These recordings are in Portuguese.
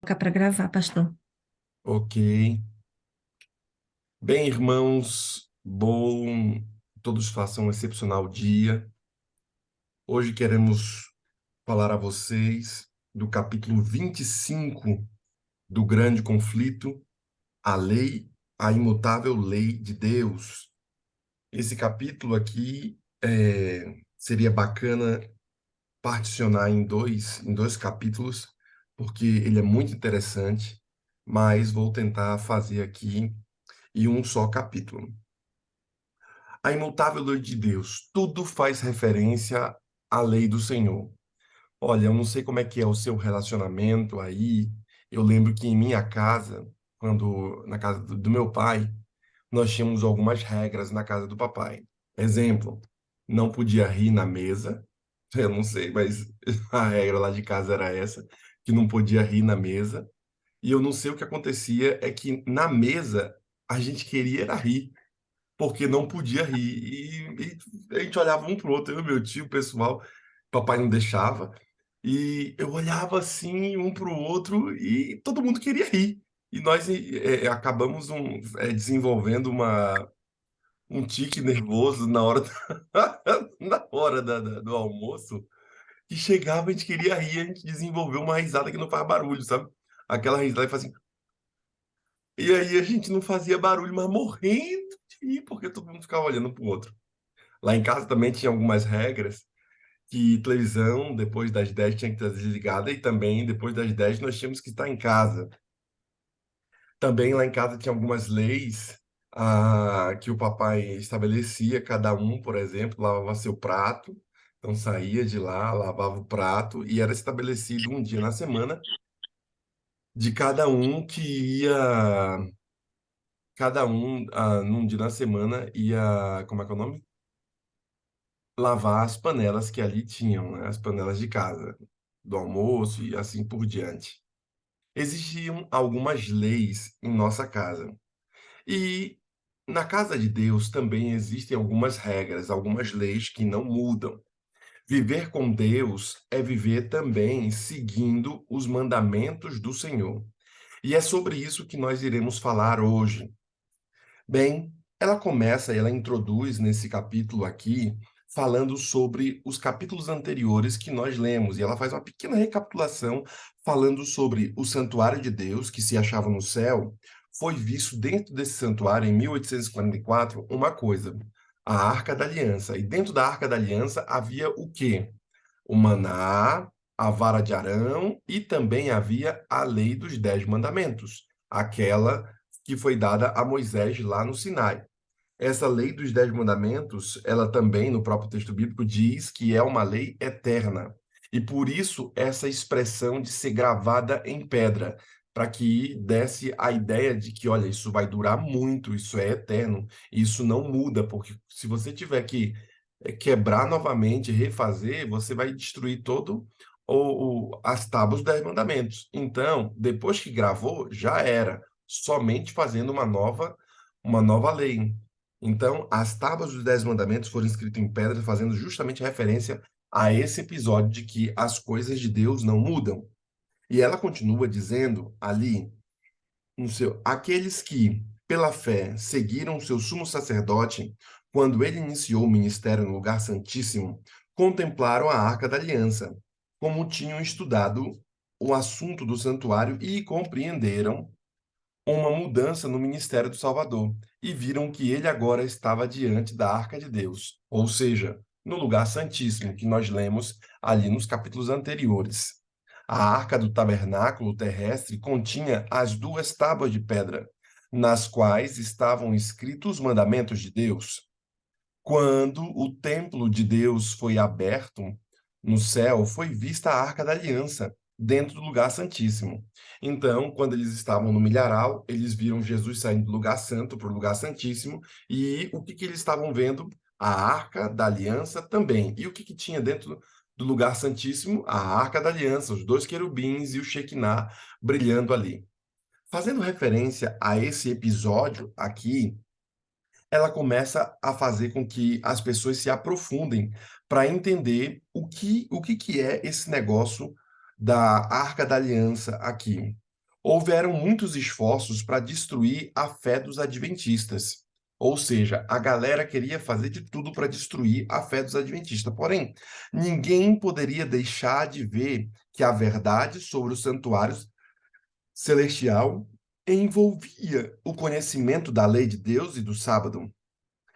Para gravar, pastor. Ok. Bem, irmãos, todos façam um excepcional dia. Hoje queremos falar a vocês do capítulo 25 do Grande Conflito, a lei, a imutável lei de Deus. Esse capítulo aqui seria bacana particionar em dois capítulos, porque ele é muito interessante, mas vou tentar fazer aqui em um só capítulo. A imutável lei de Deus, tudo faz referência à lei do Senhor. Olha, eu não sei como é que é o seu relacionamento aí. Eu lembro que em minha casa, na casa do meu pai, nós tínhamos algumas regras na casa do papai. Exemplo, não podia rir na mesa. Eu não sei, mas a regra lá de casa era essa, que não podia rir na mesa. E eu não sei o que acontecia, é que na mesa a gente queria era rir porque não podia rir. E a gente olhava um pro outro, eu e meu tio, o pessoal, papai não deixava. E eu olhava assim, um pro outro, e todo mundo queria rir. E nós acabamos desenvolvendo um tique nervoso na hora, na hora do almoço, que chegava, a gente queria rir, a gente desenvolveu uma risada que não faz barulho, sabe? Aquela risada que faz assim. E aí a gente não fazia barulho, mas morrendo de rir, porque todo mundo ficava olhando pro outro. Lá em casa também tinha algumas regras que televisão depois das 10 tinha que estar desligada e também depois das 10 nós tínhamos que estar em casa. Também lá em casa tinha algumas leis que o papai estabelecia, cada um, por exemplo, lavava seu prato, então saía de lá, lavava o prato e era estabelecido um dia na semana de cada um num dia na semana ia, como é que é o nome? Lavar as panelas que ali tinham, né? As panelas de casa, do almoço e assim por diante. Existiam algumas leis em nossa casa. E na casa de Deus também existem algumas regras, algumas leis que não mudam. Viver com Deus é viver também seguindo os mandamentos do Senhor. E é sobre isso que nós iremos falar hoje. Bem, ela introduz nesse capítulo aqui, falando sobre os capítulos anteriores que nós lemos, e ela faz uma pequena recapitulação falando sobre o santuário de Deus, que se achava no céu, foi visto dentro desse santuário, em 1844, uma coisa, a Arca da Aliança. E dentro da Arca da Aliança havia o quê? O maná, a vara de Arão, e também havia a lei dos 10 mandamentos, aquela que foi dada a Moisés lá no Sinai. Essa lei dos 10 mandamentos, ela também, no próprio texto bíblico, diz que é uma lei eterna. E por isso, essa expressão de ser gravada em pedra, para que desse a ideia de que, olha, isso vai durar muito, isso é eterno, isso não muda, porque se você tiver que quebrar novamente, refazer, você vai destruir todo as tábuas dos 10 mandamentos. Então, depois que gravou, já era, somente fazendo uma nova lei. Então, as tábuas dos 10 mandamentos foram escritas em pedra, fazendo justamente referência a esse episódio de que as coisas de Deus não mudam. E ela continua dizendo ali, aqueles que, pela fé, seguiram o seu sumo sacerdote, quando ele iniciou o ministério no lugar santíssimo, contemplaram a Arca da Aliança, como tinham estudado o assunto do santuário e compreenderam uma mudança no ministério do Salvador e viram que ele agora estava diante da Arca de Deus, ou seja, no lugar santíssimo que nós lemos ali nos capítulos anteriores. A arca do tabernáculo terrestre continha as duas tábuas de pedra, nas quais estavam escritos os mandamentos de Deus. Quando o templo de Deus foi aberto no céu, foi vista a Arca da Aliança dentro do lugar santíssimo. Então, quando eles estavam no milharal, eles viram Jesus saindo do lugar santo para o lugar santíssimo, e o que que eles estavam vendo? A Arca da Aliança também. E o que que tinha dentro do lugar santíssimo? A Arca da Aliança, os dois querubins e o Shekinah brilhando ali. Fazendo referência a esse episódio aqui, ela começa a fazer com que as pessoas se aprofundem para entender o que que é esse negócio da Arca da Aliança aqui. houveram muitos esforços para destruir a fé dos adventistas. Ou seja, a galera queria fazer de tudo para destruir a fé dos adventistas. Porém, ninguém poderia deixar de ver que a verdade sobre os santuários celestial envolvia o conhecimento da lei de Deus e do sábado.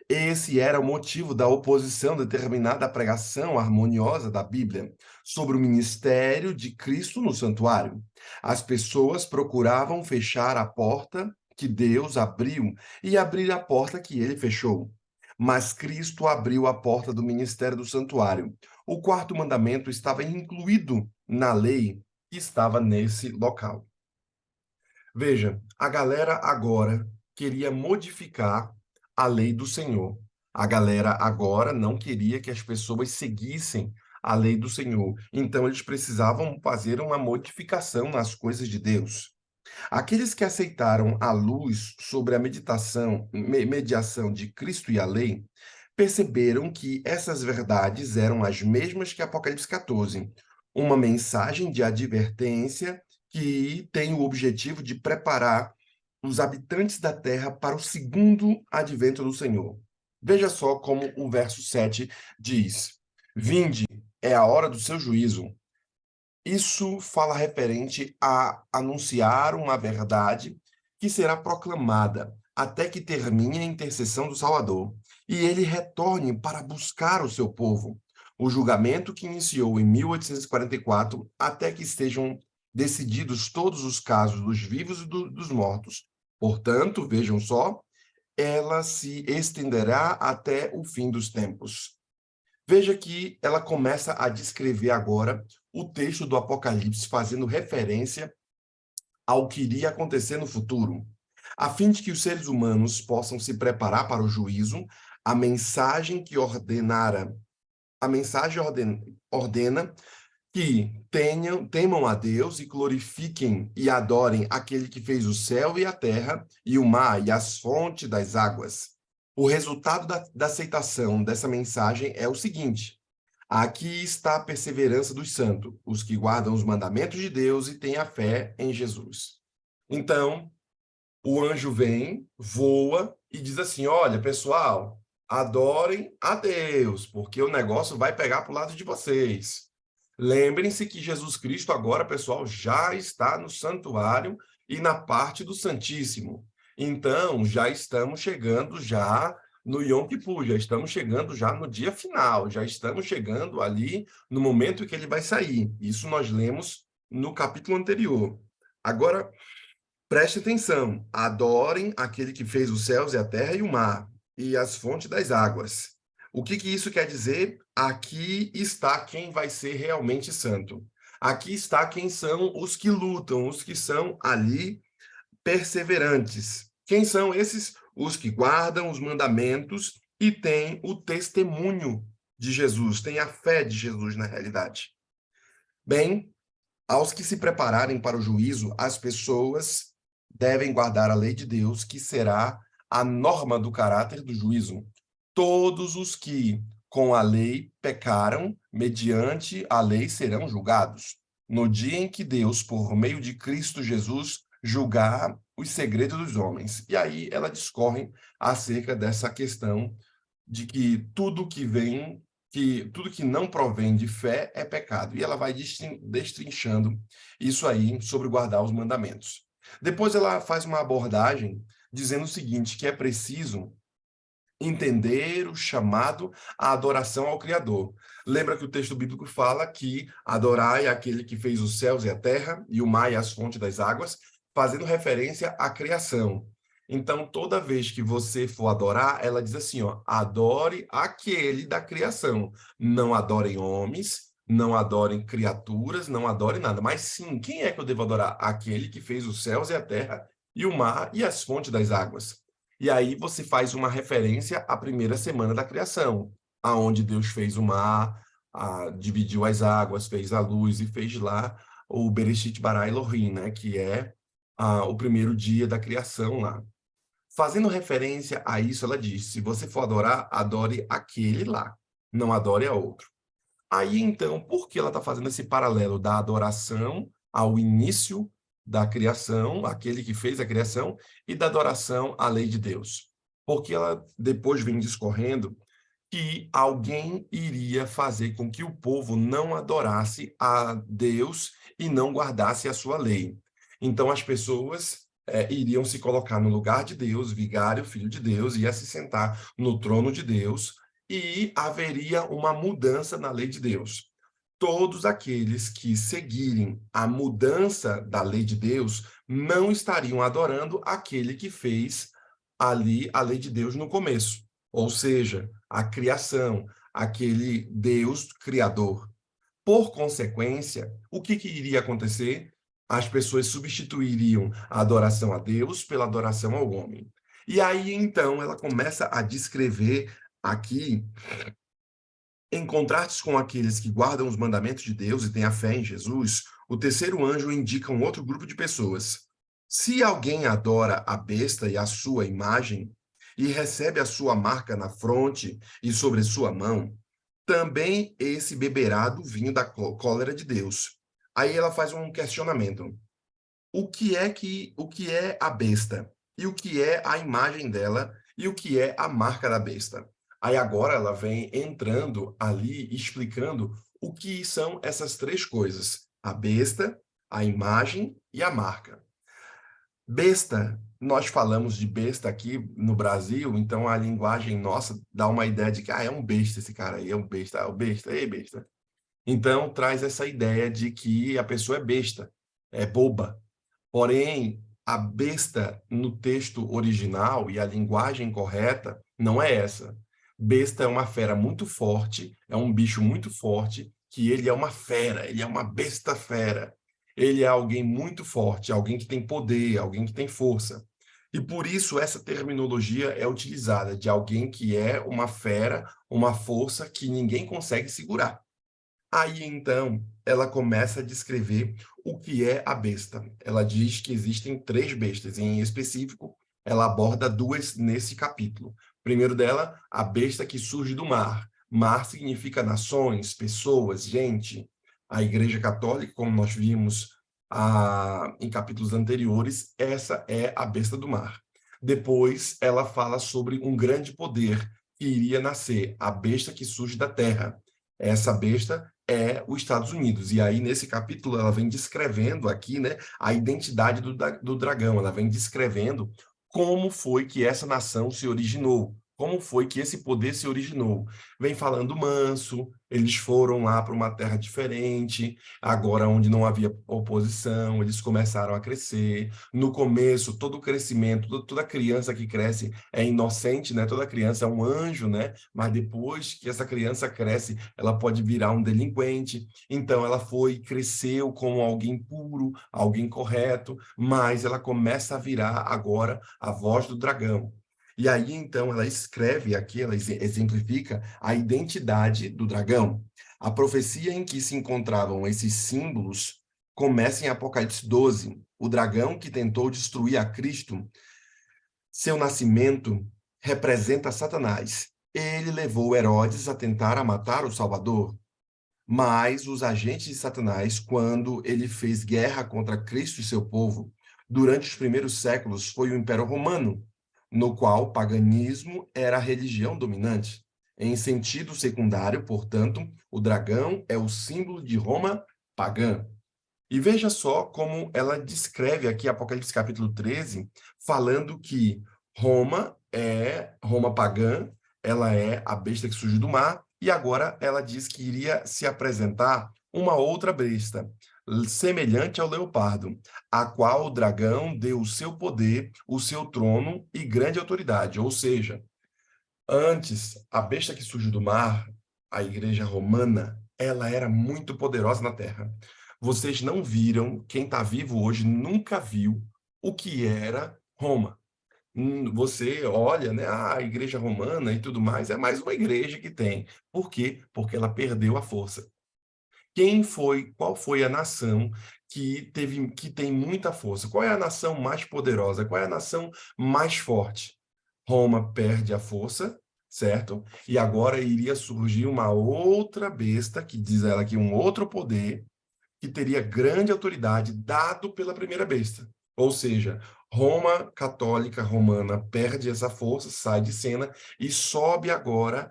Esse era o motivo da oposição determinada à pregação harmoniosa da Bíblia sobre o ministério de Cristo no santuário. As pessoas procuravam fechar a porta que Deus abriu e abrir a porta que ele fechou. Mas Cristo abriu a porta do ministério do santuário. O quarto mandamento estava incluído na lei que estava nesse local. Veja, a galera agora queria modificar a lei do Senhor. A galera agora não queria que as pessoas seguissem a lei do Senhor. Então eles precisavam fazer uma modificação nas coisas de Deus. Aqueles que aceitaram a luz sobre a mediação de Cristo e a lei, perceberam que essas verdades eram as mesmas que Apocalipse 14, uma mensagem de advertência que tem o objetivo de preparar os habitantes da terra para o segundo advento do Senhor. Veja só como o verso 7 diz: Vinde, é a hora do seu juízo. Isso fala referente a anunciar uma verdade que será proclamada até que termine a intercessão do Salvador e ele retorne para buscar o seu povo. O julgamento que iniciou em 1844 até que estejam decididos todos os casos dos vivos e dos mortos. Portanto, vejam só, ela se estenderá até o fim dos tempos. Veja que ela começa a descrever agora o texto do Apocalipse, fazendo referência ao que iria acontecer no futuro. A fim de que os seres humanos possam se preparar para o juízo, a mensagem que ordenara, a mensagem ordena que temam a Deus e glorifiquem e adorem aquele que fez o céu e a terra, e o mar e as fontes das águas. O resultado da aceitação dessa mensagem é o seguinte: aqui está a perseverança dos santos, os que guardam os mandamentos de Deus e têm a fé em Jesus. Então, o anjo vem, voa e diz assim: olha, pessoal, adorem a Deus, porque o negócio vai pegar para o lado de vocês. Lembrem-se que Jesus Cristo agora, pessoal, já está no santuário e na parte do Santíssimo. Então, já estamos chegando já no Yom Kippur, já estamos chegando já no dia final, já estamos chegando ali no momento que ele vai sair. Isso nós lemos no capítulo anterior. Agora, preste atenção, adorem aquele que fez os céus e a terra e o mar, e as fontes das águas. O que isso quer dizer? Aqui está quem vai ser realmente santo. Aqui está quem são os que lutam, os que são ali perseverantes. Quem são esses? Os que guardam os mandamentos e têm o testemunho de Jesus, têm a fé de Jesus na realidade. Bem, aos que se prepararem para o juízo, as pessoas devem guardar a lei de Deus, que será a norma do caráter do juízo. Todos os que com a lei pecaram, mediante a lei serão julgados. No dia em que Deus, por meio de Cristo Jesus, julgar os segredos dos homens. E aí ela discorre acerca dessa questão de que tudo que vem, que tudo que não provém de fé é pecado. E ela vai destrinchando isso aí sobre guardar os mandamentos. Depois ela faz uma abordagem dizendo o seguinte, que é preciso entender o chamado à adoração ao Criador. Lembra que o texto bíblico fala que adorai aquele que fez os céus e a terra, e o mar e as fontes das águas, fazendo referência à criação. Então, toda vez que você for adorar, ela diz assim, ó, adore aquele da criação. Não adorem homens, não adorem criaturas, não adorem nada. Mas sim, quem é que eu devo adorar? Aquele que fez os céus e a terra, e o mar e as fontes das águas. E aí você faz uma referência à primeira semana da criação, aonde Deus fez o mar, dividiu as águas, fez a luz e fez lá o Bereshit bara Elohim, né, que é o primeiro dia da criação lá. Fazendo referência a isso, ela diz, se você for adorar, adore aquele lá, não adore a outro. Aí, então, por que ela está fazendo esse paralelo da adoração ao início da criação, aquele que fez a criação, e da adoração à lei de Deus. Porque ela depois vem discorrendo que alguém iria fazer com que o povo não adorasse a Deus e não guardasse a sua lei. Então as pessoas iriam se colocar no lugar de Deus, vigário, filho de Deus, ia se sentar no trono de Deus e haveria uma mudança na lei de Deus. Todos aqueles que seguirem a mudança da lei de Deus não estariam adorando aquele que fez ali a lei de Deus no começo, ou seja, a criação, aquele Deus criador. Por consequência, o que iria acontecer? As pessoas substituiriam a adoração a Deus pela adoração ao homem. E aí, então, ela começa a descrever aqui, em contraste com aqueles que guardam os mandamentos de Deus e têm a fé em Jesus, o terceiro anjo indica um outro grupo de pessoas. Se alguém adora a besta e a sua imagem, e recebe a sua marca na fronte e sobre sua mão, também esse beberá do vinho da cólera de Deus. Aí ela faz um questionamento. O que é a besta? E o que é a imagem dela? E o que é a marca da besta? Aí agora ela vem entrando ali, explicando o que são essas três coisas: a besta, a imagem e a marca. Besta, nós falamos de besta aqui no Brasil, então a linguagem nossa dá uma ideia de que é um besta esse cara aí, é um besta, é o besta, ei besta. Então traz essa ideia de que a pessoa é besta, é boba. Porém, a besta no texto original e a linguagem correta não é essa. Besta é uma fera muito forte, é um bicho muito forte, que ele é uma fera, ele é uma besta fera. Ele é alguém muito forte, alguém que tem poder, alguém que tem força. E por isso essa terminologia é utilizada de alguém que é uma fera, uma força que ninguém consegue segurar. Aí, então, ela começa a descrever o que é a besta. Ela diz que existem três bestas, em específico, ela aborda duas nesse capítulo. Primeiro dela, a besta que surge do mar. Mar significa nações, pessoas, gente. A Igreja Católica, como nós vimos em capítulos anteriores, essa é a besta do mar. Depois, ela fala sobre um grande poder que iria nascer, a besta que surge da terra. Essa besta é os Estados Unidos. E aí, nesse capítulo, ela vem descrevendo aqui, né, a identidade do dragão, ela vem descrevendo como foi que essa nação se originou, como foi que esse poder se originou. Vem falando manso, eles foram lá para uma terra diferente, agora onde não havia oposição, eles começaram a crescer. No começo, todo o crescimento, toda criança que cresce é inocente, né? Toda criança é um anjo, né? Mas depois que essa criança cresce, ela pode virar um delinquente. Então ela cresceu como alguém puro, alguém correto, mas ela começa a virar agora a voz do dragão. E aí, então, ela escreve aqui, ela exemplifica a identidade do dragão. A profecia em que se encontravam esses símbolos começa em Apocalipse 12. O dragão que tentou destruir a Cristo, seu nascimento representa Satanás. Ele levou Herodes a tentar matar o Salvador. Mas os agentes de Satanás, quando ele fez guerra contra Cristo e seu povo, durante os primeiros séculos, foi o Império Romano, no qual o paganismo era a religião dominante. Em sentido secundário, portanto, o dragão é o símbolo de Roma pagã. E veja só como ela descreve aqui, Apocalipse capítulo 13, falando que Roma pagã, ela é a besta que surge do mar, e agora ela diz que iria se apresentar uma outra besta, semelhante ao leopardo, a qual o dragão deu o seu poder, o seu trono e grande autoridade. Ou seja, antes, a besta que surge do mar, a igreja romana, ela era muito poderosa na terra. Vocês não viram, quem está vivo hoje nunca viu o que era Roma. Você olha, né, a igreja romana e tudo mais, é mais uma igreja que tem. Por quê? Porque ela perdeu a força. Qual foi a nação que tem muita força? Qual é a nação mais poderosa? Qual é a nação mais forte? Roma perde a força, certo? E agora iria surgir uma outra besta, que diz ela que um outro poder, que teria grande autoridade dado pela primeira besta. Ou seja, Roma católica romana perde essa força, sai de cena e sobe agora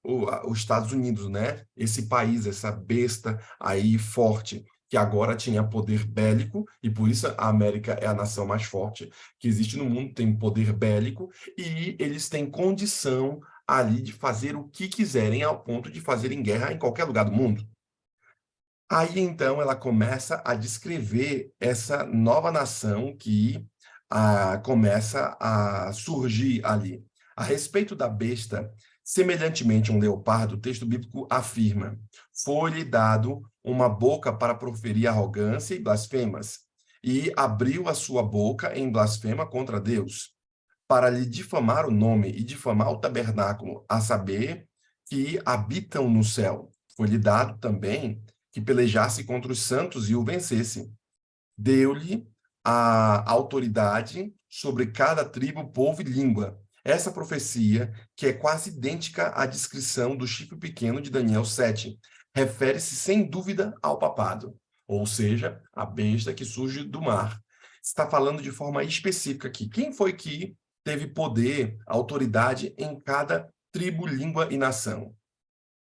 os Estados Unidos, né? Esse país, essa besta aí forte, que agora tinha poder bélico, e por isso a América é a nação mais forte que existe no mundo, tem poder bélico, e eles têm condição ali de fazer o que quiserem, ao ponto de fazerem guerra em qualquer lugar do mundo. Aí então ela começa a descrever essa nova nação que começa a surgir ali. A respeito da besta, semelhantemente a um leopardo, o texto bíblico afirma: foi-lhe dado uma boca para proferir arrogância e blasfemas, e abriu a sua boca em blasfema contra Deus, para lhe difamar o nome e difamar o tabernáculo, a saber, que habitam no céu. Foi-lhe dado também que pelejasse contra os santos e o vencesse. Deu-lhe a autoridade sobre cada tribo, povo e língua. Essa profecia, que é quase idêntica à descrição do chifre pequeno de Daniel 7, refere-se sem dúvida ao papado, ou seja, a besta que surge do mar. Está falando de forma específica aqui. Quem foi que teve poder, autoridade em cada tribo, língua e nação?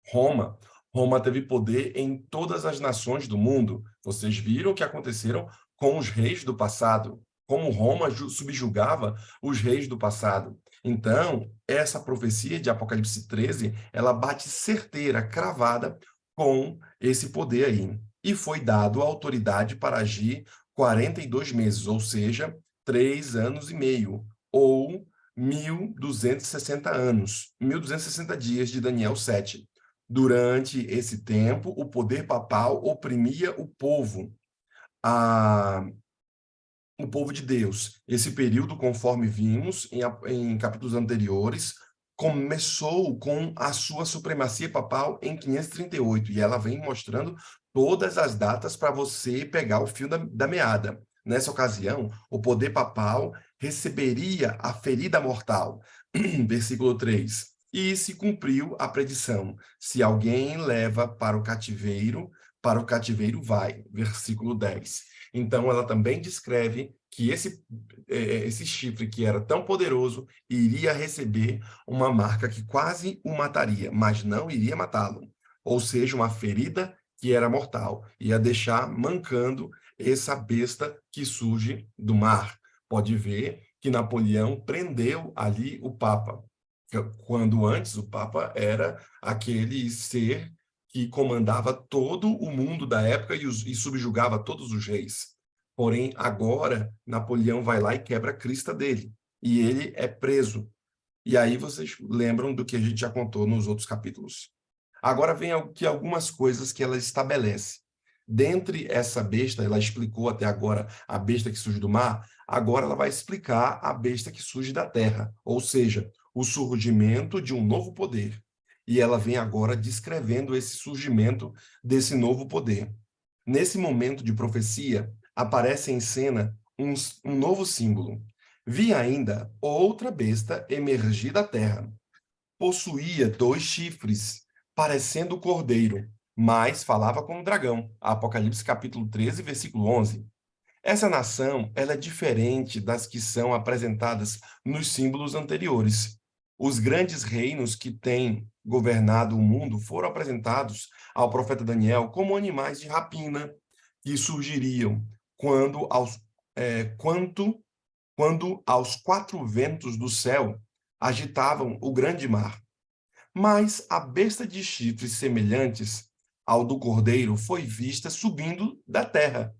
Roma. Roma teve poder em todas as nações do mundo. Vocês viram o que aconteceram com os reis do passado, como Roma subjugava os reis do passado. Então, essa profecia de Apocalipse 13, ela bate certeira, cravada com esse poder aí. E foi dado a autoridade para agir 42 meses, ou seja, 3 anos e meio, ou 1.260 anos, 1.260 dias de Daniel 7. Durante esse tempo, o poder papal oprimia a, o povo de Deus. Esse período, conforme vimos em capítulos anteriores, começou com a sua supremacia papal em 538, e ela vem mostrando todas as datas para você pegar o fio da meada. Nessa ocasião, o poder papal receberia a ferida mortal. Versículo 3. E se cumpriu a predição: se alguém leva para o cativeiro vai. Versículo 10. Então, ela também descreve que esse chifre, que era tão poderoso, iria receber uma marca que quase o mataria, mas não iria matá-lo. Ou seja, uma ferida que era mortal, ia deixar mancando essa besta que surge do mar. Pode ver que Napoleão prendeu ali o Papa, quando antes o Papa era aquele ser que comandava todo o mundo da época e subjugava todos os reis. Porém, agora, Napoleão vai lá e quebra a crista dele, e ele é preso. E aí vocês lembram do que a gente já contou nos outros capítulos. Agora vem aqui algumas coisas que ela estabelece. Dentre essa besta, ela explicou até agora a besta que surge do mar, agora ela vai explicar a besta que surge da terra, ou seja, o surgimento de um novo poder. E ela vem agora descrevendo esse surgimento desse novo poder. Nesse momento de profecia, aparece em cena um novo símbolo. Vi ainda outra besta emergir da terra. Possuía 2 chifres, parecendo cordeiro, mas falava como dragão. Apocalipse capítulo 13, versículo 11. Essa nação, ela é diferente das que são apresentadas nos símbolos anteriores. Os grandes reinos que têm governado o mundo foram apresentados ao profeta Daniel como animais de rapina que surgiriam quando aos, quanto, quando aos 4 ventos do céu agitavam o grande mar. Mas a besta de chifres semelhantes ao do cordeiro foi vista subindo da terra.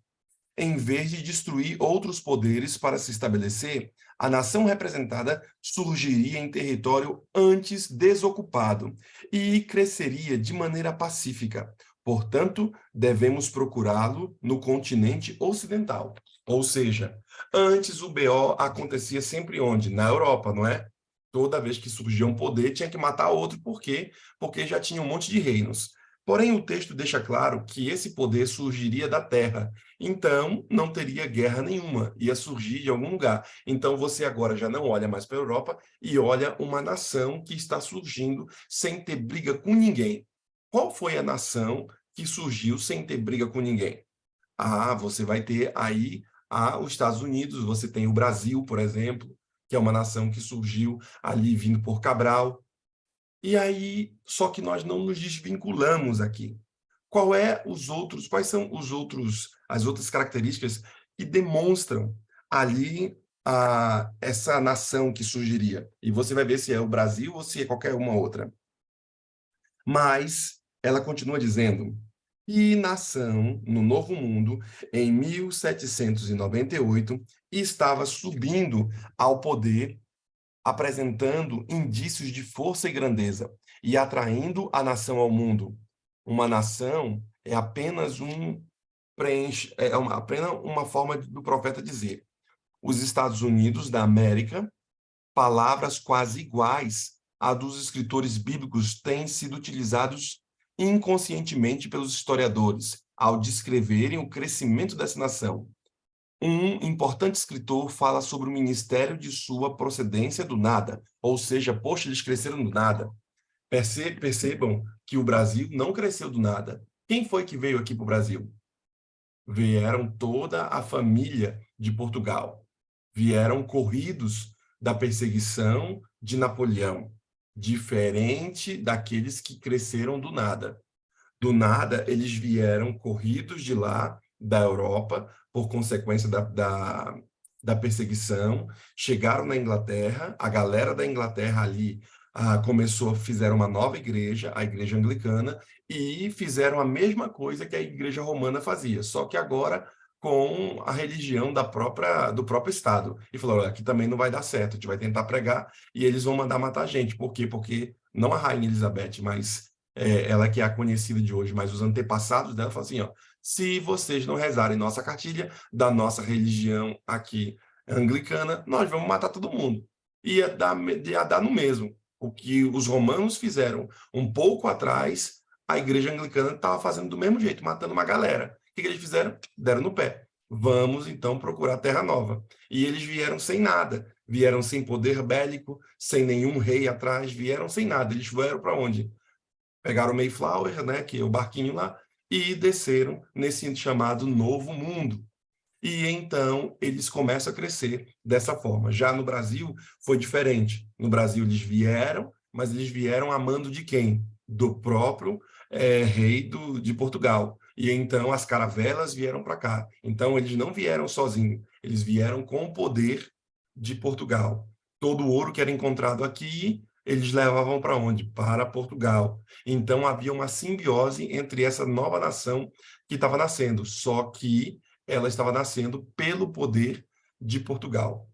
Em vez de destruir outros poderes para se estabelecer, a nação representada surgiria em território antes desocupado e cresceria de maneira pacífica. Portanto, devemos procurá-lo no continente ocidental. Ou seja, antes o BO acontecia sempre onde? Na Europa, não é? Toda vez que surgia um poder, tinha que matar outro. Por quê? Porque já tinha um monte de reinos. Porém, o texto deixa claro que esse poder surgiria da terra. Então, não teria guerra nenhuma, ia surgir de algum lugar. Então, você agora já não olha mais para a Europa e olha uma nação que está surgindo sem ter briga com ninguém. Qual foi a nação que surgiu sem ter briga com ninguém. Você vai ter aí os Estados Unidos, você tem o Brasil, por exemplo, que é uma nação que surgiu ali vindo por Cabral. E aí, só que nós não nos desvinculamos aqui. Quais são as outras características que demonstram ali essa nação que surgiria? E você vai ver se é o Brasil ou se é qualquer uma outra. Mas ela continua dizendo: e nação no Novo Mundo, em 1798, estava subindo ao poder, apresentando indícios de força e grandeza e atraindo a nação ao mundo. Uma nação é apenas apenas uma forma do profeta dizer: os Estados Unidos da América, palavras quase iguais à dos escritores bíblicos têm sido utilizados inconscientemente pelos historiadores ao descreverem o crescimento dessa nação. Um importante escritor fala sobre o ministério de sua procedência do nada, ou seja, poxa, eles cresceram do nada. Percebam que o Brasil não cresceu do nada. Quem foi que veio aqui para o Brasil? Vieram toda a família de Portugal. Vieram corridos da perseguição de Napoleão, diferente daqueles que cresceram do nada. Do nada, eles vieram corridos de lá, da Europa, por consequência da perseguição, chegaram na Inglaterra, a galera da Inglaterra ali fizeram uma nova igreja, a igreja anglicana, e fizeram a mesma coisa que a igreja romana fazia, só que agora com a religião do próprio Estado. E falou: olha, aqui também não vai dar certo, a gente vai tentar pregar e eles vão mandar matar a gente. Por quê? Porque não a Rainha Elizabeth, mas ela que é a conhecida de hoje, mas os antepassados dela falam assim: ó, se vocês não rezarem nossa cartilha da nossa religião aqui anglicana, nós vamos matar todo mundo. Ia dar no mesmo. O que os romanos fizeram um pouco atrás, a igreja anglicana estava fazendo do mesmo jeito, matando uma galera. O que eles fizeram? Deram no pé. Vamos então procurar terra nova. E eles vieram sem nada, vieram sem poder bélico, sem nenhum rei atrás, vieram sem nada. Eles vieram para onde? Pegaram o Mayflower, né, que é o barquinho lá, e desceram nesse chamado Novo Mundo. E então eles começam a crescer dessa forma. Já no Brasil foi diferente. No Brasil eles vieram, mas eles vieram amando de quem? Do próprio rei de Portugal. E então as caravelas vieram para cá. Então eles não vieram sozinhos, eles vieram com o poder de Portugal. Todo o ouro que era encontrado aqui, eles levavam para onde? Para Portugal. Então havia uma simbiose entre essa nova nação que estava nascendo, só que ela estava nascendo pelo poder de Portugal.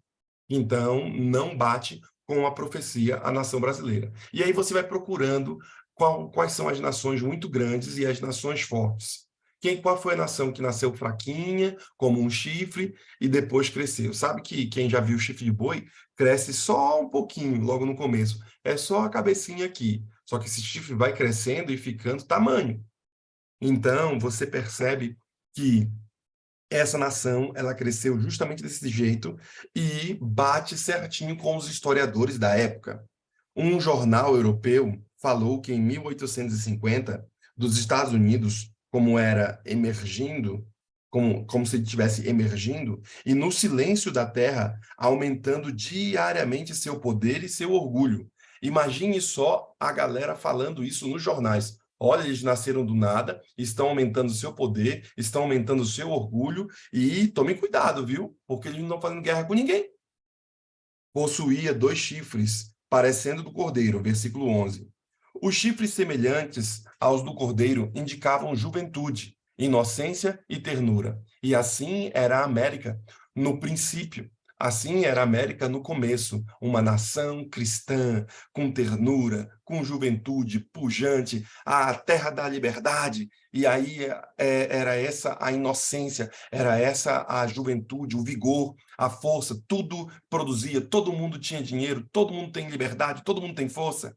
Então, não bate com a profecia a nação brasileira. E aí você vai procurando quais são as nações muito grandes e as nações fortes. Qual foi a nação que nasceu fraquinha, como um chifre, e depois cresceu? Sabe que quem já viu o chifre de boi cresce só um pouquinho, logo no começo. É só a cabecinha aqui. Só que esse chifre vai crescendo e ficando tamanho. Então, você percebe que essa nação, ela cresceu justamente desse jeito e bate certinho com os historiadores da época. Um jornal europeu falou que em 1850, dos Estados Unidos, como era emergindo, como se ele estivesse emergindo, e no silêncio da terra, aumentando diariamente seu poder e seu orgulho. Imagine só a galera falando isso nos jornais. Olha, eles nasceram do nada, estão aumentando seu poder, estão aumentando seu orgulho, e tomem cuidado, viu? Porque eles não estão fazendo guerra com ninguém. Possuía 2 chifres, parecendo do cordeiro, versículo 11. Os chifres semelhantes aos do cordeiro indicavam juventude, inocência e ternura. E assim era a América no princípio. Assim era a América no começo, uma nação cristã, com ternura, com juventude pujante, a terra da liberdade. E aí era essa a inocência, era essa a juventude, o vigor, a força, tudo produzia, todo mundo tinha dinheiro, todo mundo tem liberdade, todo mundo tem força.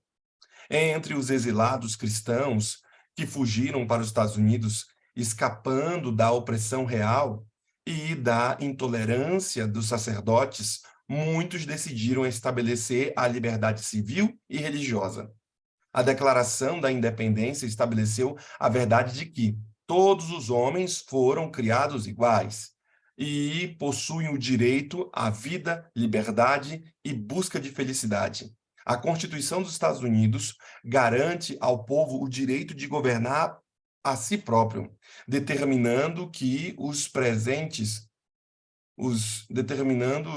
Entre os exilados cristãos que fugiram para os Estados Unidos, escapando da opressão real e da intolerância dos sacerdotes, muitos decidiram estabelecer a liberdade civil e religiosa. A Declaração da Independência estabeleceu a verdade de que todos os homens foram criados iguais e possuem o direito à vida, liberdade e busca de felicidade. A Constituição dos Estados Unidos garante ao povo o direito de governar a si próprio, determinando que os presentes, determinando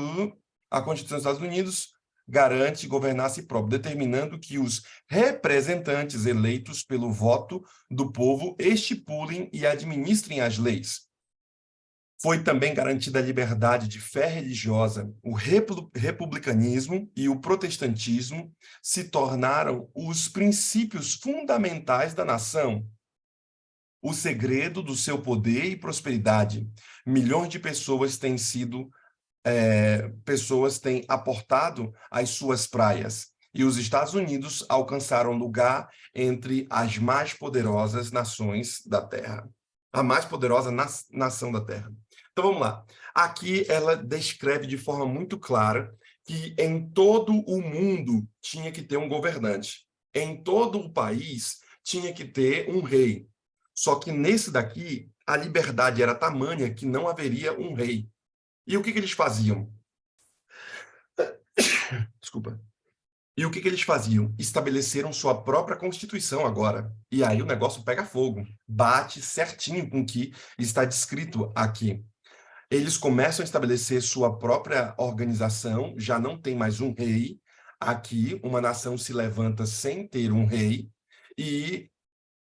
a Constituição dos Estados Unidos garante governar a si próprio, determinando que os representantes eleitos pelo voto do povo estipulem e administrem as leis. Foi também garantida a liberdade de fé religiosa. O republicanismo e o protestantismo se tornaram os princípios fundamentais da nação. O segredo do seu poder e prosperidade. Milhões de pessoas têm aportado às suas praias, e os Estados Unidos alcançaram lugar entre as mais poderosas nações da Terra. A mais poderosa nação da Terra. Então, vamos lá. Aqui ela descreve de forma muito clara que em todo o mundo tinha que ter um governante. Em todo o país tinha que ter um rei. Só que nesse daqui, a liberdade era tamanha que não haveria um rei. E o que eles faziam? Desculpa. E o que eles faziam? Estabeleceram sua própria Constituição agora. E aí o negócio pega fogo. Bate certinho com o que está descrito aqui. Eles começam a estabelecer sua própria organização, já não tem mais um rei. Aqui, uma nação se levanta sem ter um rei. E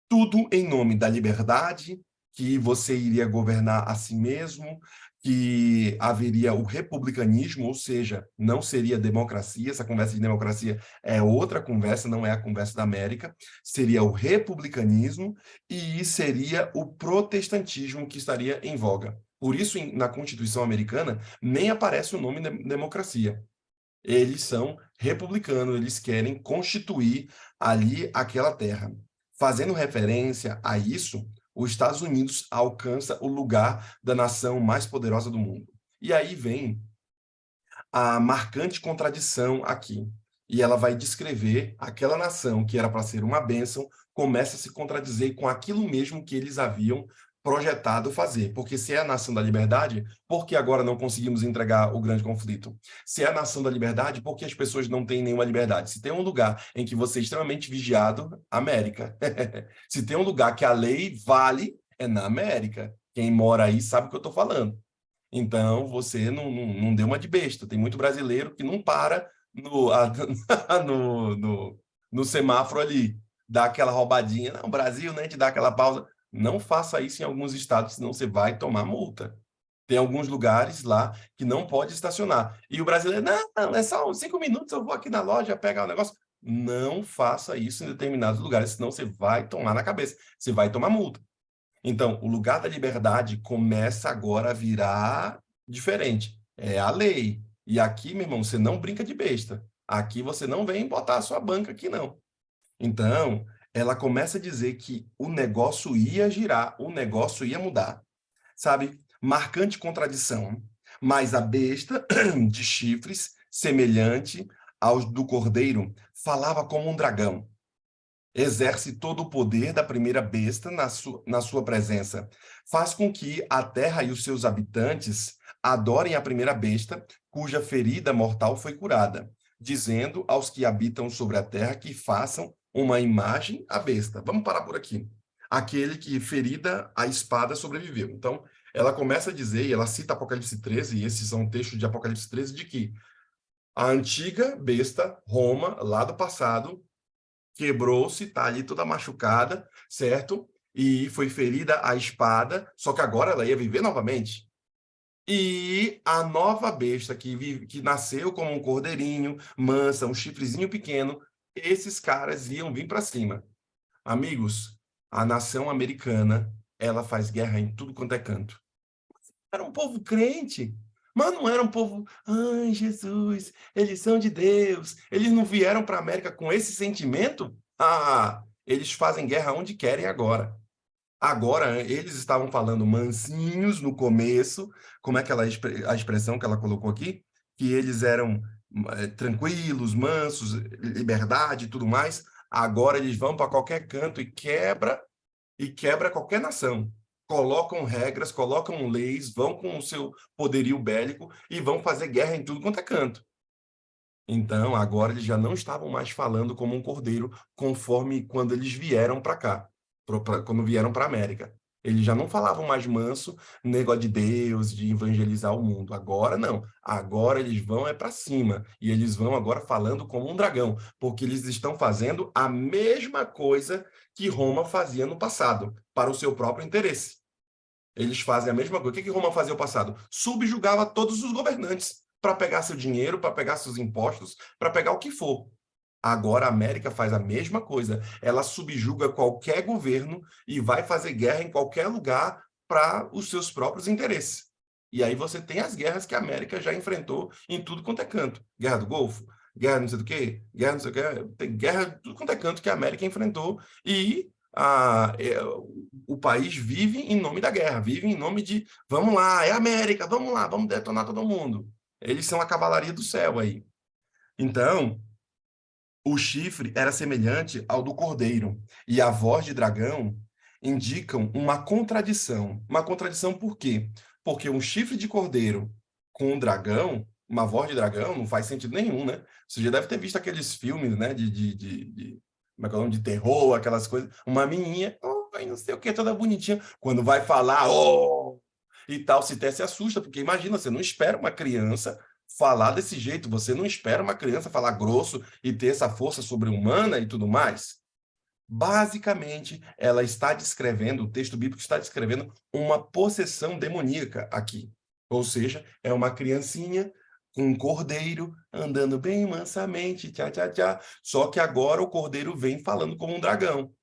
tudo em nome da liberdade, que você iria governar a si mesmo, que haveria o republicanismo, ou seja, não seria democracia, essa conversa de democracia é outra conversa, não é a conversa da América, seria o republicanismo e seria o protestantismo que estaria em voga. Por isso, na Constituição americana, nem aparece o nome democracia. Eles são republicanos, eles querem constituir ali aquela terra. Fazendo referência a isso, os Estados Unidos alcança o lugar da nação mais poderosa do mundo. E aí vem a marcante contradição aqui. E ela vai descrever aquela nação que era para ser uma bênção, começa a se contradizer com aquilo mesmo que eles haviam projetado fazer. Porque se é a nação da liberdade, por que agora não conseguimos entregar o grande conflito? Se é a nação da liberdade, por que as pessoas não têm nenhuma liberdade? Se tem um lugar em que você é extremamente vigiado, América. Se tem um lugar que a lei vale, é na América. Quem mora aí sabe o que eu estou falando. Então, você não deu uma de besta. Tem muito brasileiro que não para no semáforo ali, dá aquela roubadinha. Não, Brasil, né, te dá aquela pausa. Não faça isso em alguns estados, senão você vai tomar multa. Tem alguns lugares lá que não pode estacionar. E o brasileiro, não, é só 5 minutos, eu vou aqui na loja pegar o negócio. Não faça isso em determinados lugares, senão você vai tomar na cabeça. Você vai tomar multa. Então, o lugar da liberdade começa agora a virar diferente. É a lei. E aqui, meu irmão, você não brinca de besta. Aqui você não vem botar a sua banca aqui, não. Então, ela começa a dizer que o negócio ia girar, o negócio ia mudar. Sabe? Marcante contradição. Mas a besta de chifres, semelhante aos do cordeiro, falava como um dragão. Exerce todo o poder da primeira besta na sua presença. Faz com que a terra e os seus habitantes adorem a primeira besta, cuja ferida mortal foi curada, dizendo aos que habitam sobre a terra que façam uma imagem à besta. Vamos parar por aqui. Aquele que ferida a espada sobreviveu. Então, ela começa a dizer, e ela cita Apocalipse 13, e esses são textos de Apocalipse 13, de que a antiga besta, Roma, lá do passado, quebrou-se, está ali toda machucada, certo? E foi ferida a espada, só que agora ela ia viver novamente. E a nova besta que nasceu como um cordeirinho, mansa, um chifrezinho pequeno, esses caras iam vir para cima. Amigos, a nação americana, ela faz guerra em tudo quanto é canto. Era um povo crente, mas não era um povo, ai, Jesus, eles são de Deus. Eles não vieram para a América com esse sentimento? Ah, eles fazem guerra onde querem agora. Agora, eles estavam falando mansinhos no começo, como é que a expressão que ela colocou aqui? Que eles eram tranquilos, mansos, liberdade e tudo mais. Agora eles vão para qualquer canto e quebra qualquer nação. Colocam regras, colocam leis, vão com o seu poderio bélico e vão fazer guerra em tudo quanto é canto. Então, agora eles já não estavam mais falando como um cordeiro, conforme quando eles vieram para cá, quando vieram para a América. Eles já não falavam mais manso, negócio de Deus, de evangelizar o mundo. Agora não. Agora eles vão é para cima. E eles vão agora falando como um dragão, porque eles estão fazendo a mesma coisa que Roma fazia no passado, para o seu próprio interesse. Eles fazem a mesma coisa. O que Roma fazia no passado? Subjugava todos os governantes para pegar seu dinheiro, para pegar seus impostos, para pegar o que for. Agora a América faz a mesma coisa. Ela subjuga qualquer governo e vai fazer guerra em qualquer lugar para os seus próprios interesses. E aí você tem as guerras que a América já enfrentou em tudo quanto é canto. Guerra do Golfo, guerra não sei do quê, guerra não sei o quê. Tem guerra de tudo quanto é canto que a América enfrentou e o país vive em nome da guerra, vive em nome de vamos lá, é América, vamos lá, vamos detonar todo mundo. Eles são a cavalaria do céu aí. Então, o chifre era semelhante ao do cordeiro, e a voz de dragão indicam uma contradição. Uma contradição por quê? Porque um chifre de cordeiro com um dragão, uma voz de dragão, não faz sentido nenhum, né? Você já deve ter visto aqueles filmes, né, como é que é o nome? De terror, aquelas coisas. Uma menininha, oh, não sei o que, toda bonitinha. Quando vai falar, oh, e tal, se até se assusta, porque imagina, você não espera uma criança falar desse jeito. Você não espera uma criança falar grosso e ter essa força sobre-humana e tudo mais. Basicamente, ela está descrevendo, o texto bíblico está descrevendo uma possessão demoníaca aqui. Ou seja, é uma criancinha com um cordeiro andando bem mansamente, tchá, tchá, tchá. Só que agora o cordeiro vem falando como um dragão.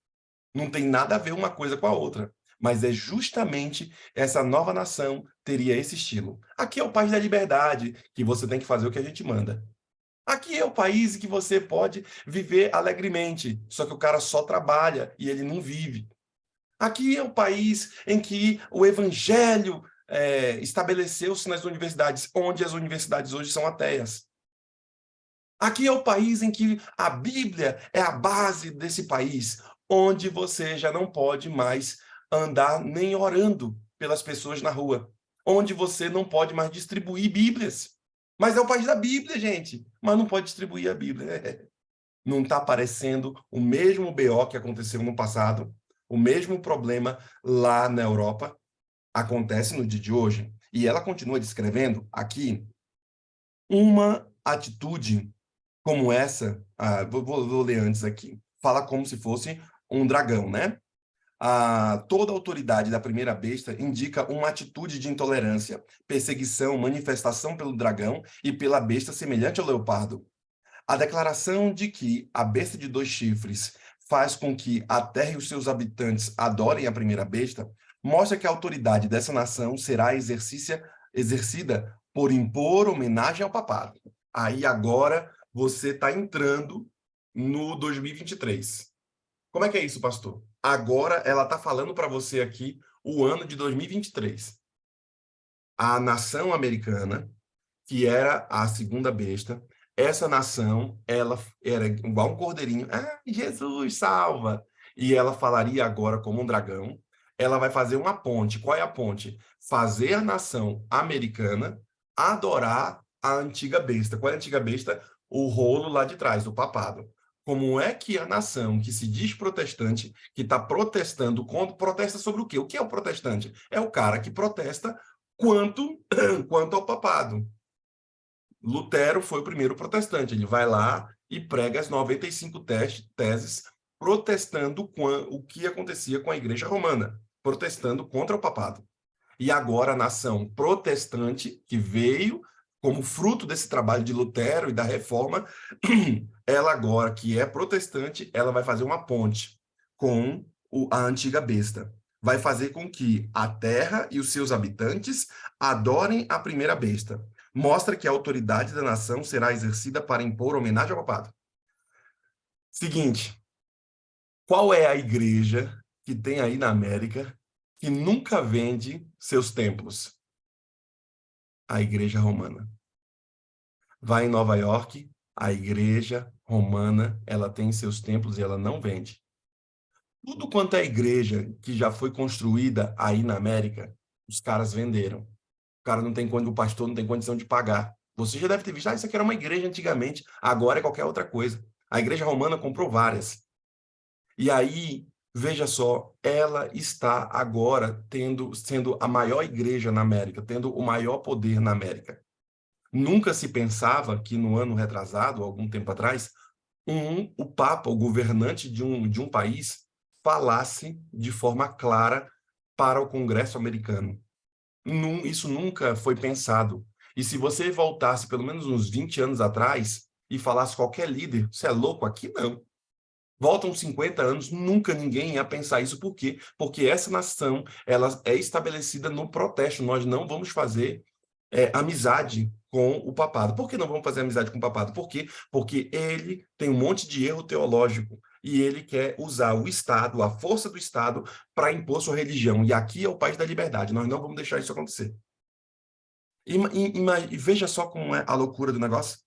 Não tem nada a ver uma coisa com a outra. Mas é justamente essa nova nação teria esse estilo. Aqui é o país da liberdade, que você tem que fazer o que a gente manda. Aqui é o país que você pode viver alegremente, só que o cara só trabalha e ele não vive. Aqui é o país em que o evangelho estabeleceu-se nas universidades, onde as universidades hoje são ateias. Aqui é o país em que a Bíblia é a base desse país, onde você já não pode mais andar nem orando pelas pessoas na rua, onde você não pode mais distribuir Bíblias. Mas é o país da Bíblia, gente, mas não pode distribuir a Bíblia. Não está aparecendo o mesmo BO que aconteceu no passado, o mesmo problema lá na Europa, acontece no dia de hoje. E ela continua descrevendo aqui uma atitude como essa, vou ler antes aqui, fala como se fosse um dragão, né? Toda a autoridade da primeira besta indica uma atitude de intolerância, perseguição, manifestação pelo dragão e pela besta semelhante ao leopardo. A declaração de que a besta de dois chifres faz com que a terra e os seus habitantes adorem a primeira besta mostra que a autoridade dessa nação será exercida por impor homenagem ao papado. Aí agora você está entrando no 2023. Como é que é isso, pastor? Agora ela está falando para você aqui o ano de 2023. A nação americana, que era a segunda besta, essa nação, ela era igual um cordeirinho. Ah, Jesus, salva! E ela falaria agora como um dragão. Ela vai fazer uma ponte. Qual é a ponte? Fazer a nação americana adorar a antiga besta. Qual é a antiga besta? O rolo lá de trás, do papado. Como é que a nação que se diz protestante, que está protestando, protesta sobre o quê? O que é o protestante? É o cara que protesta quanto ao papado. Lutero foi o primeiro protestante. Ele vai lá e prega as 95 teses protestando o que acontecia com a Igreja Romana, protestando contra o papado. E agora a nação protestante, que veio como fruto desse trabalho de Lutero e da Reforma, ela agora, que é protestante, ela vai fazer uma ponte com a antiga besta. Vai fazer com que a terra e os seus habitantes adorem a primeira besta. Mostra que a autoridade da nação será exercida para impor homenagem ao papado. Seguinte, qual é a igreja que tem aí na América que nunca vende seus templos? A Igreja Romana. Vai em Nova York, A igreja romana, ela tem seus templos e ela não vende. Tudo quanto é igreja que já foi construída aí na América, os caras venderam. O cara não tem o pastor não tem condição de pagar. Você já deve ter visto, isso aqui era uma igreja antigamente, agora é qualquer outra coisa. A igreja romana comprou várias. E aí, veja só, ela está agora sendo a maior igreja na América, tendo o maior poder na América. Nunca se pensava que no ano retrasado, algum tempo atrás, o Papa, o governante de um país, falasse de forma clara para o Congresso americano. Isso nunca foi pensado. E se você voltasse pelo menos uns 20 anos atrás e falasse qualquer líder, você é louco? Aqui não. Voltam 50 anos, nunca ninguém ia pensar isso. Por quê? Porque essa nação ela é estabelecida no protesto. Nós não vamos fazer amizade com o papado. Por que não vamos fazer amizade com o papado? Por quê? Porque ele tem um monte de erro teológico e ele quer usar o Estado, a força do Estado, para impor sua religião. E aqui é o país da liberdade. Nós não vamos deixar isso acontecer. E veja só como é a loucura do negócio.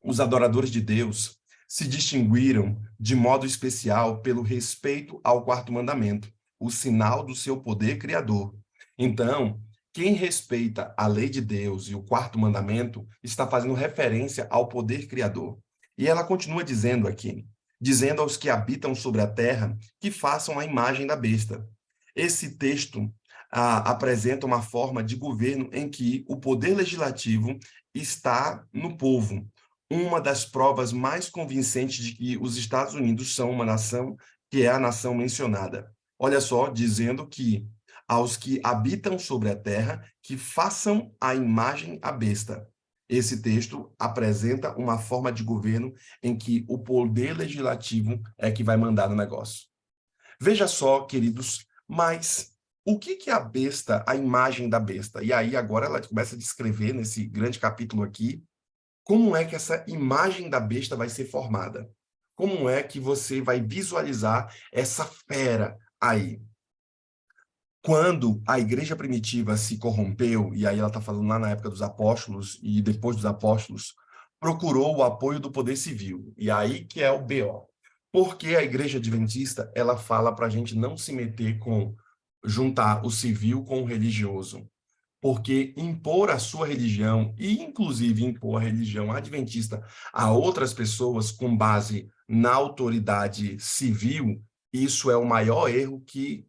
Os adoradores de Deus se distinguiram de modo especial pelo respeito ao quarto mandamento, o sinal do seu poder criador. Então, quem respeita a lei de Deus e o quarto mandamento está fazendo referência ao poder criador. E ela continua dizendo aqui, dizendo aos que habitam sobre a terra que façam a imagem da besta. Esse texto apresenta uma forma de governo em que o poder legislativo está no povo, uma das provas mais convincentes de que os Estados Unidos são uma nação que é a nação mencionada. Olha só, dizendo que aos que habitam sobre a terra, que façam a imagem à besta. Esse texto apresenta uma forma de governo em que o poder legislativo é que vai mandar no negócio. Veja só, queridos, mas o que é a besta, a imagem da besta? E aí agora ela começa a descrever nesse grande capítulo aqui como é que essa imagem da besta vai ser formada? Como é que você vai visualizar essa fera aí? Quando a igreja primitiva se corrompeu, e aí ela está falando lá na época dos apóstolos e depois dos apóstolos, procurou o apoio do poder civil. E aí que é o BO. Porque a igreja adventista, ela fala para a gente não se meter com juntar o civil com o religioso, porque impor a sua religião, e inclusive impor a religião adventista a outras pessoas com base na autoridade civil, isso é o maior erro que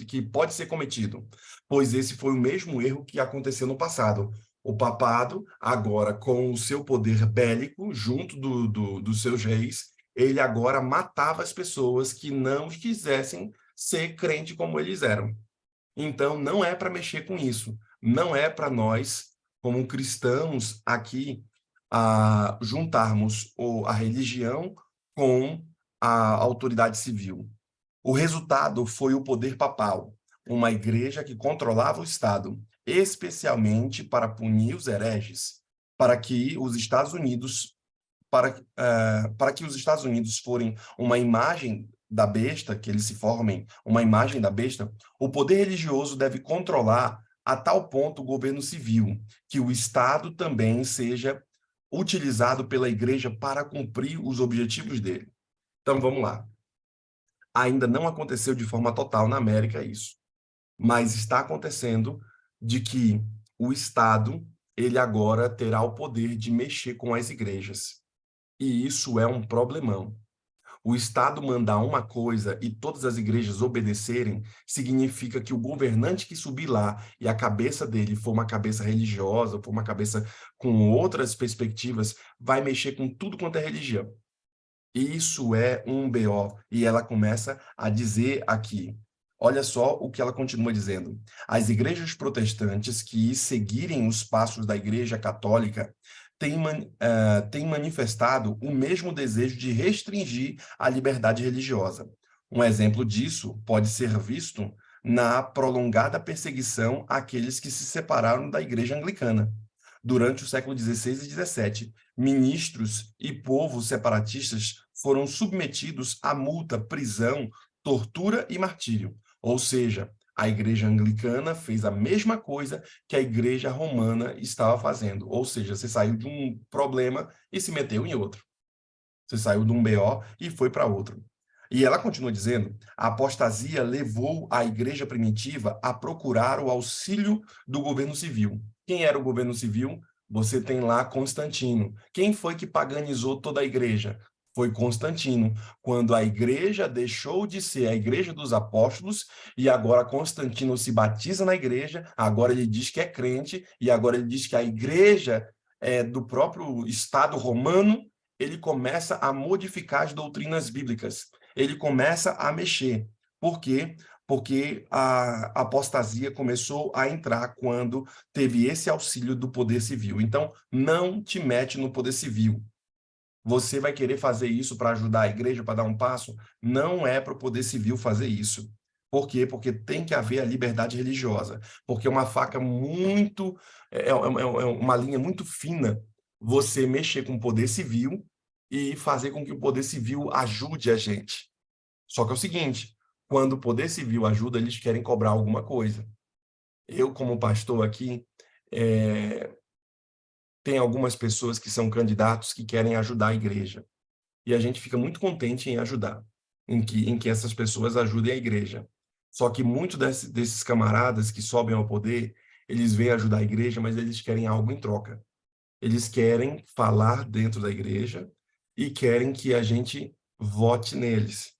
que pode ser cometido, pois esse foi o mesmo erro que aconteceu no passado. O papado, agora com o seu poder bélico, junto dos seus reis, ele agora matava as pessoas que não quisessem ser crente como eles eram. Então, não é para mexer com isso. Não é para nós, como cristãos aqui, juntarmos a religião com a autoridade civil. O resultado foi o poder papal, uma igreja que controlava o Estado, especialmente para punir os hereges, para que os Estados Unidos para que os Estados Unidos forem uma imagem da besta, que eles se formem uma imagem da besta, o poder religioso deve controlar a tal ponto o governo civil, que o Estado também seja utilizado pela igreja para cumprir os objetivos dele. Então, vamos lá. Ainda não aconteceu de forma total na América isso, mas está acontecendo de que o Estado, ele agora terá o poder de mexer com as igrejas. E isso é um problemão. O Estado mandar uma coisa e todas as igrejas obedecerem, significa que o governante que subir lá e a cabeça dele for uma cabeça religiosa, for uma cabeça com outras perspectivas, vai mexer com tudo quanto é religião. Isso é um BO. E ela começa a dizer aqui. Olha só o que ela continua dizendo. As igrejas protestantes que seguirem os passos da Igreja Católica têm manifestado o mesmo desejo de restringir a liberdade religiosa. Um exemplo disso pode ser visto na prolongada perseguição àqueles que se separaram da Igreja Anglicana. Durante o século XVI e XVII, ministros e povos separatistas foram submetidos a multa, prisão, tortura e martírio. Ou seja, A igreja anglicana fez a mesma coisa que a igreja romana estava fazendo. Ou seja, você saiu de um problema e se meteu em outro. Você saiu de um BO e foi para outro. E ela continua dizendo: a apostasia levou a igreja primitiva a procurar o auxílio do governo civil. Quem era o governo civil? Você tem lá Constantino. Quem foi que paganizou toda a igreja? Foi Constantino, quando a igreja deixou de ser a igreja dos apóstolos e agora Constantino se batiza na igreja, agora ele diz que é crente e agora ele diz que a igreja é do próprio Estado romano. Ele começa a modificar as doutrinas bíblicas, ele começa a mexer. Por quê? Porque a apostasia começou a entrar quando teve esse auxílio do poder civil. Então, não te mete no poder civil. Você vai querer fazer isso para ajudar a igreja, para dar um passo? Não é para o poder civil fazer isso. Por quê? Porque tem que haver a liberdade religiosa. Porque é uma faca muito. É uma linha muito fina você mexer com o poder civil e fazer com que o poder civil ajude a gente. Só que é o seguinte: quando o poder civil ajuda, eles querem cobrar alguma coisa. Eu, como pastor aqui, é, tem algumas pessoas que são candidatos que querem ajudar a igreja. E a gente fica muito contente em ajudar, em que essas pessoas ajudem a igreja. Só que muitos desses camaradas que sobem ao poder, eles vêm ajudar a igreja, mas eles querem algo em troca. Eles querem falar dentro da igreja e querem que a gente vote neles.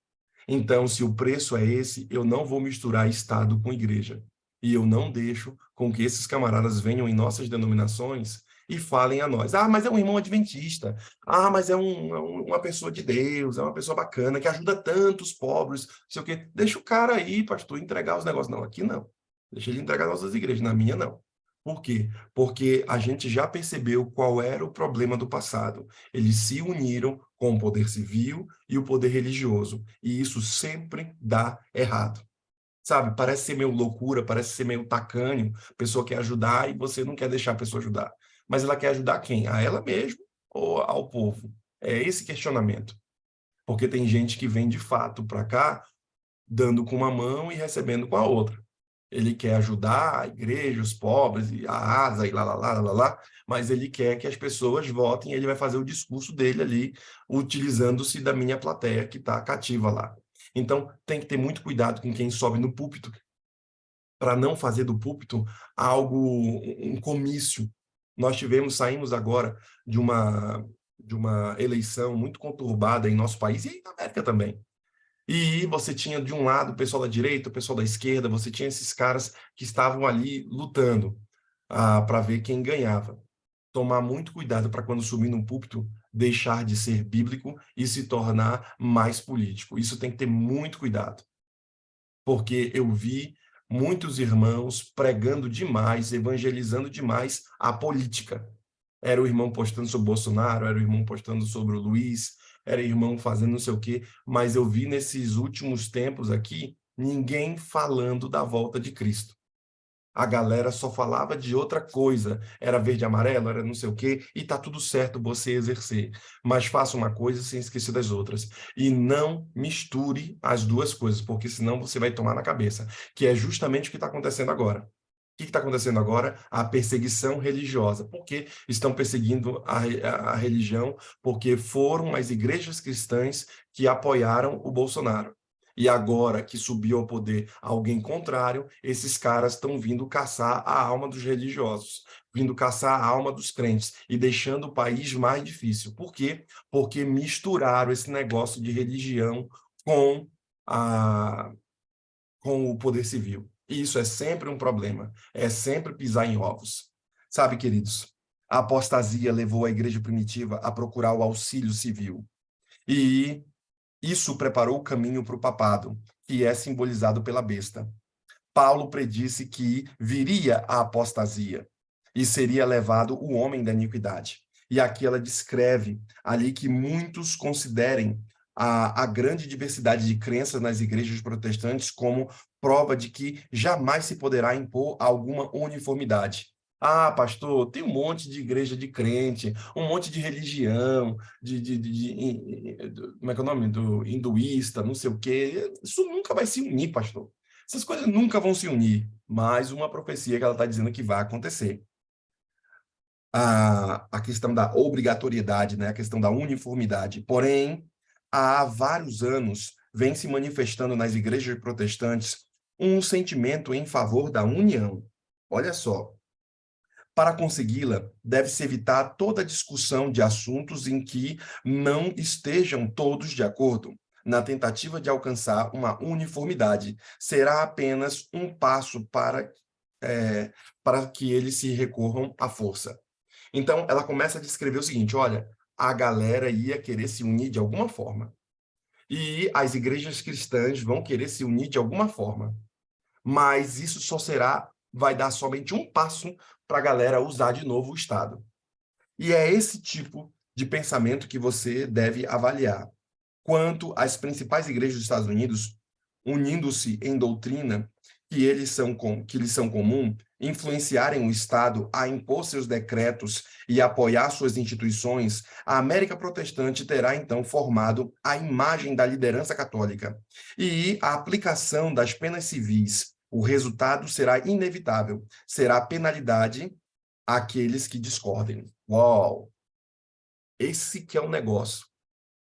Então, se o preço é esse, eu não vou misturar Estado com igreja. E eu não deixo com que esses camaradas venham em nossas denominações e falem a nós: ah, mas é um irmão adventista. Ah, mas uma pessoa de Deus, é uma pessoa bacana, que ajuda tantos pobres, não sei o quê. Deixa o cara aí, pastor, entregar os negócios. Não, aqui não. Deixa ele entregar nossas igrejas, na minha não. Por quê? Porque a gente já percebeu qual era o problema do passado. Eles se uniram com o poder civil e o poder religioso. E isso sempre dá errado. Sabe? Parece ser meio loucura, parece ser meio tacanho. A pessoa quer ajudar e você não quer deixar a pessoa ajudar. Mas ela quer ajudar quem? A ela mesma ou ao povo? É esse questionamento. Porque tem gente que vem de fato para cá dando com uma mão e recebendo com a outra. Ele quer ajudar a igreja, os pobres, e a asa, e lá, mas ele quer que as pessoas votem e ele vai fazer o discurso dele ali, utilizando-se da minha plateia que está cativa lá. Então, tem que ter muito cuidado com quem sobe no púlpito, para não fazer do púlpito algo, um comício. Saímos agora de uma eleição muito conturbada em nosso país e na América também. E você tinha de um lado o pessoal da direita, o pessoal da esquerda, você tinha esses caras que estavam ali lutando para ver quem ganhava. Tomar muito cuidado para quando subir num púlpito deixar de ser bíblico e se tornar mais político. Isso tem que ter muito cuidado, porque eu vi muitos irmãos pregando demais, evangelizando demais a política. Era o irmão postando sobre o Bolsonaro, era o irmão postando sobre o Luiz, era o irmão fazendo não sei o quê, mas eu vi nesses últimos tempos aqui ninguém falando da volta de Cristo. A galera só falava de outra coisa, era verde e amarelo, era não sei o quê, e tá tudo certo você exercer. Mas faça uma coisa sem esquecer das outras. E não misture as duas coisas, porque senão você vai tomar na cabeça, que é justamente o que está acontecendo agora. O que está acontecendo agora? A perseguição religiosa. Por que estão perseguindo a religião? Porque foram as igrejas cristãs que apoiaram o Bolsonaro. E agora que subiu ao poder alguém contrário, esses caras estão vindo caçar a alma dos religiosos, vindo caçar a alma dos crentes e deixando o país mais difícil. Por quê? Porque misturaram esse negócio de religião com, a, com o poder civil. E isso é sempre um problema, é sempre pisar em ovos. Sabe, queridos, a apostasia levou a igreja primitiva a procurar o auxílio civil. E isso preparou o caminho para o papado, que é simbolizado pela besta. Paulo predisse que viria a apostasia e seria levado o homem da iniquidade. E aqui ela descreve ali que muitos considerem a grande diversidade de crenças nas igrejas protestantes como prova de que jamais se poderá impor alguma uniformidade. Ah, pastor, tem um monte de igreja de crente, um monte de religião, como é que é o nome? Do hinduísta, não sei o quê. Isso nunca vai se unir, pastor. Essas coisas nunca vão se unir, mas uma profecia que ela está dizendo que vai acontecer. A questão da obrigatoriedade, né? A questão da uniformidade. Porém, há vários anos vem se manifestando nas igrejas protestantes um sentimento em favor da união. Olha só, para consegui-la, deve-se evitar toda discussão de assuntos em que não estejam todos de acordo. Na tentativa de alcançar uma uniformidade, será apenas um passo para que eles se recorram à força. Então, ela começa a descrever o seguinte: olha, a galera ia querer se unir de alguma forma. E as igrejas cristãs vão querer se unir de alguma forma. Mas isso só vai dar somente um passo para a galera usar de novo o Estado. E é esse tipo de pensamento que você deve avaliar. Quanto às principais igrejas dos Estados Unidos, unindo-se em doutrina que lhes são comum, influenciarem o Estado a impor seus decretos e apoiar suas instituições, a América Protestante terá então formado a imagem da liderança católica e a aplicação das penas civis. O resultado será inevitável, será penalidade àqueles que discordem. Uau! Esse que é o negócio.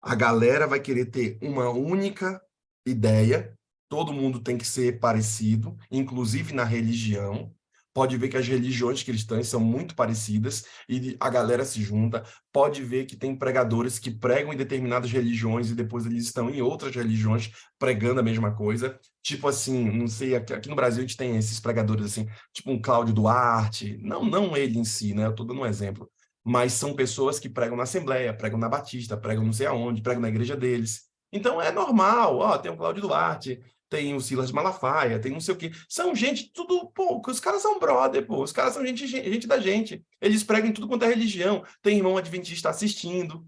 A galera vai querer ter uma única ideia, todo mundo tem que ser parecido, inclusive na religião. Pode ver que as religiões cristãs são muito parecidas e a galera se junta. Pode ver que tem pregadores que pregam em determinadas religiões e depois eles estão em outras religiões pregando a mesma coisa. Tipo assim, não sei, aqui no Brasil a gente tem esses pregadores assim, tipo um Cláudio Duarte, não ele em si, né? Eu estou dando um exemplo, mas são pessoas que pregam na Assembleia, pregam na Batista, pregam não sei aonde, pregam na igreja deles. Então é normal, ó, tem o Cláudio Duarte, tem o Silas Malafaia, tem não sei o quê. São gente, tudo, pô, os caras são brother, pô, os caras são gente da gente. Eles pregam em tudo quanto é religião. Tem irmão adventista assistindo.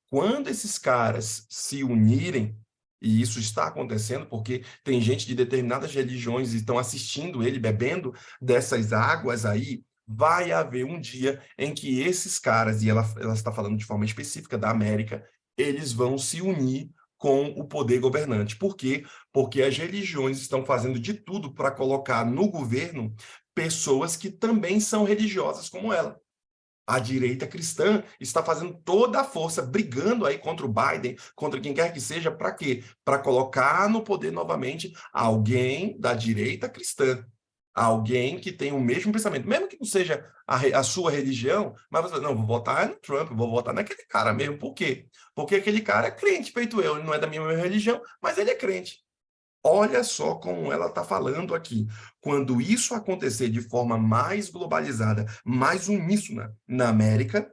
Quando esses caras se unirem, e isso está acontecendo porque tem gente de determinadas religiões e estão assistindo ele, bebendo dessas águas aí, vai haver um dia em que esses caras, e ela está falando de forma específica da América, eles vão se unir com o poder governante. Por quê? Porque as religiões estão fazendo de tudo para colocar no governo pessoas que também são religiosas como ela. A direita cristã está fazendo toda a força, brigando aí contra o Biden, contra quem quer que seja, para quê? Para colocar no poder novamente alguém da direita cristã. Alguém que tem o mesmo pensamento, mesmo que não seja a sua religião, mas você, não, vou votar no Trump, vou votar naquele cara mesmo. Por quê? Porque aquele cara é crente, feito eu, ele não é da minha religião, mas ele é crente. Olha só como ela está falando aqui. Quando isso acontecer de forma mais globalizada, mais uníssona na América,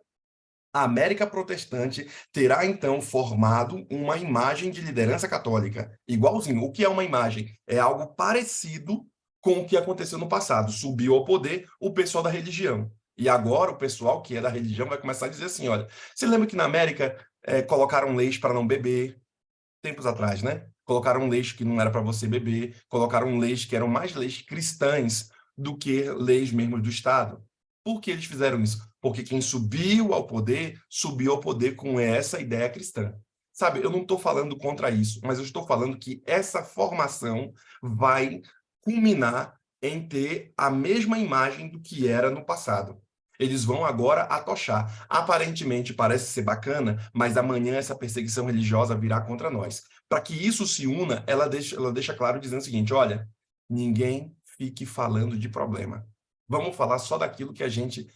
a América protestante terá então formado uma imagem de liderança católica. Igualzinho. O que é uma imagem? É algo parecido com o que aconteceu no passado. Subiu ao poder o pessoal da religião. E agora o pessoal que é da religião vai começar a dizer assim: olha, você lembra que na América colocaram leis para não beber? Tempos atrás, né? Colocaram leis que não era para você beber, colocaram leis que eram mais leis cristãs do que leis mesmo do Estado. Por que eles fizeram isso? Porque quem subiu ao poder com essa ideia cristã. Sabe, eu não estou falando contra isso, mas eu estou falando que essa formação vai culminar em ter a mesma imagem do que era no passado. Eles vão agora atochar. Aparentemente parece ser bacana, mas amanhã essa perseguição religiosa virá contra nós. Para que isso se una, ela deixa claro dizendo o seguinte: olha, ninguém fique falando de problema. Vamos falar só daquilo que a gente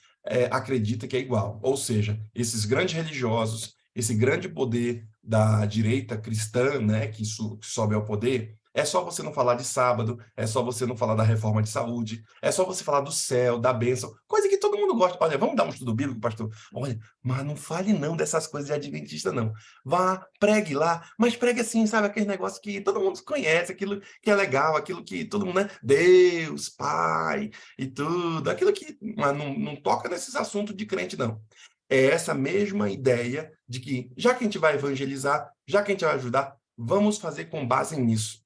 acredita que é igual. Ou seja, esses grandes religiosos, esse grande poder da direita cristã, né, que sobe ao poder, é só você não falar de sábado, é só você não falar da reforma de saúde, é só você falar do céu, da bênção, coisa que todo mundo gosta. Olha, vamos dar um estudo bíblico, pastor? Olha, mas não fale não dessas coisas de adventista, não. Vá, pregue lá, mas pregue assim, sabe, aquele negócio que todo mundo conhece, aquilo que é legal, aquilo que todo mundo, né? Deus, Pai e tudo, aquilo que, mas não toca nesses assuntos de crente, não. É essa mesma ideia de que, já que a gente vai evangelizar, já que a gente vai ajudar, vamos fazer com base nisso.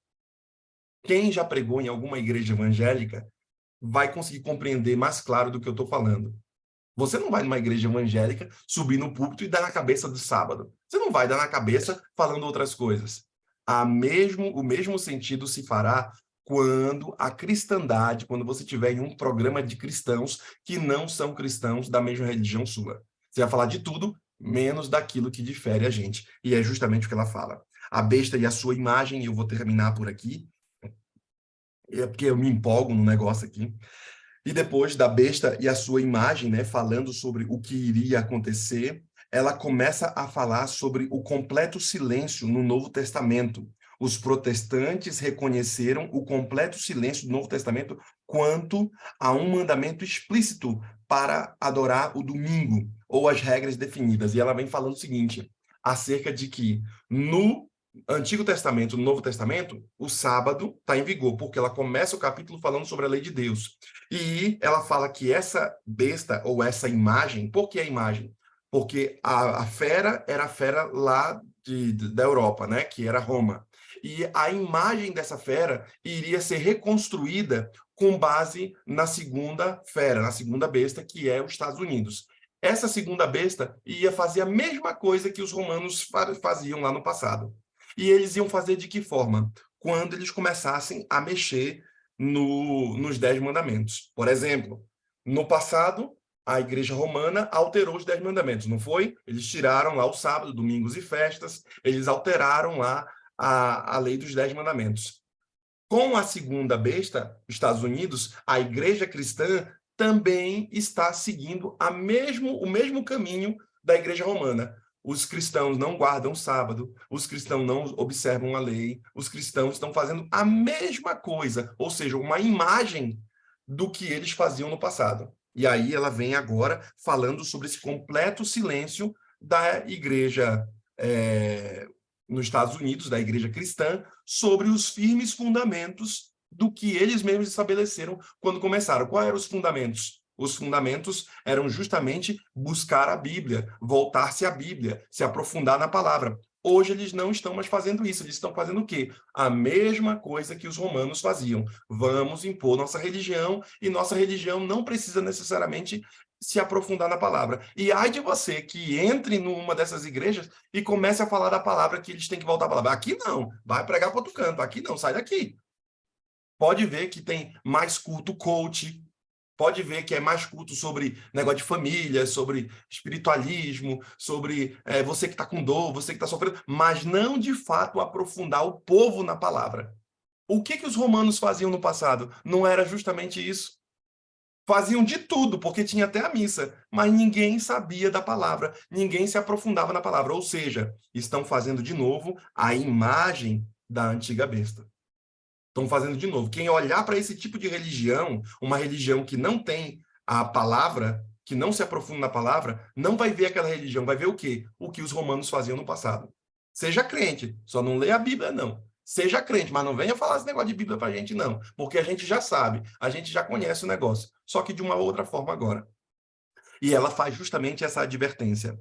Quem já pregou em alguma igreja evangélica vai conseguir compreender mais claro do que eu estou falando. Você não vai numa igreja evangélica subir no púlpito e dar na cabeça do sábado. Você não vai dar na cabeça falando outras coisas. O mesmo sentido se fará quando a cristandade, quando você tiver em um programa de cristãos que não são cristãos da mesma religião sua. Você vai falar de tudo, menos daquilo que difere a gente. E é justamente o que ela fala. A besta e a sua imagem, e eu vou terminar por aqui, é porque eu me empolgo no negócio aqui. E depois da besta e a sua imagem, né, falando sobre o que iria acontecer, ela começa a falar sobre o completo silêncio no Novo Testamento. Os protestantes reconheceram o completo silêncio do Novo Testamento quanto a um mandamento explícito para adorar o domingo, ou as regras definidas. E ela vem falando o seguinte, acerca de que no Antigo Testamento, no Novo Testamento, o sábado está em vigor, porque ela começa o capítulo falando sobre a lei de Deus. E ela fala que essa besta, ou essa imagem, por que a imagem? Porque a fera era a fera lá da Europa, né? Que era Roma. E a imagem dessa fera iria ser reconstruída com base na segunda fera, na segunda besta, que é os Estados Unidos. Essa segunda besta ia fazer a mesma coisa que os romanos faziam lá no passado. E eles iam fazer de que forma? Quando eles começassem a mexer nos 10 mandamentos. Por exemplo, no passado, a Igreja Romana alterou os 10 mandamentos, não foi? Eles tiraram lá o sábado, domingos e festas, eles alteraram lá a lei dos 10 mandamentos. Com a segunda besta, Estados Unidos, a Igreja Cristã também está seguindo o mesmo caminho da Igreja Romana. Os cristãos não guardam o sábado, os cristãos não observam a lei, os cristãos estão fazendo a mesma coisa, ou seja, uma imagem do que eles faziam no passado. E aí ela vem agora falando sobre esse completo silêncio da igreja nos Estados Unidos, da igreja cristã, sobre os firmes fundamentos do que eles mesmos estabeleceram quando começaram. Quais eram os fundamentos? Os fundamentos eram justamente buscar a Bíblia, voltar-se à Bíblia, se aprofundar na palavra. Hoje eles não estão mais fazendo isso, eles estão fazendo o quê? A mesma coisa que os romanos faziam. Vamos impor nossa religião, e nossa religião não precisa necessariamente se aprofundar na palavra. E ai de você que entre numa dessas igrejas e comece a falar da palavra que eles têm que voltar à palavra. Aqui não, vai pregar para outro canto, aqui não, sai daqui. Pode ver que tem mais culto coach, pode ver que é mais culto sobre negócio de família, sobre espiritualismo, sobre você que está com dor, você que está sofrendo, mas não de fato aprofundar o povo na palavra. O que os romanos faziam no passado? Não era justamente isso? Faziam de tudo, porque tinha até a missa, mas ninguém sabia da palavra, ninguém se aprofundava na palavra, ou seja, estão fazendo de novo a imagem da antiga besta. Estão fazendo de novo. Quem olhar para esse tipo de religião, uma religião que não tem a palavra, que não se aprofunda na palavra, não vai ver aquela religião, vai ver o quê? O que os romanos faziam no passado. Seja crente, só não lê a Bíblia, não. Seja crente, mas não venha falar esse negócio de Bíblia para a gente, não. Porque a gente já sabe, a gente já conhece o negócio, só que de uma outra forma agora. E ela faz justamente essa advertência.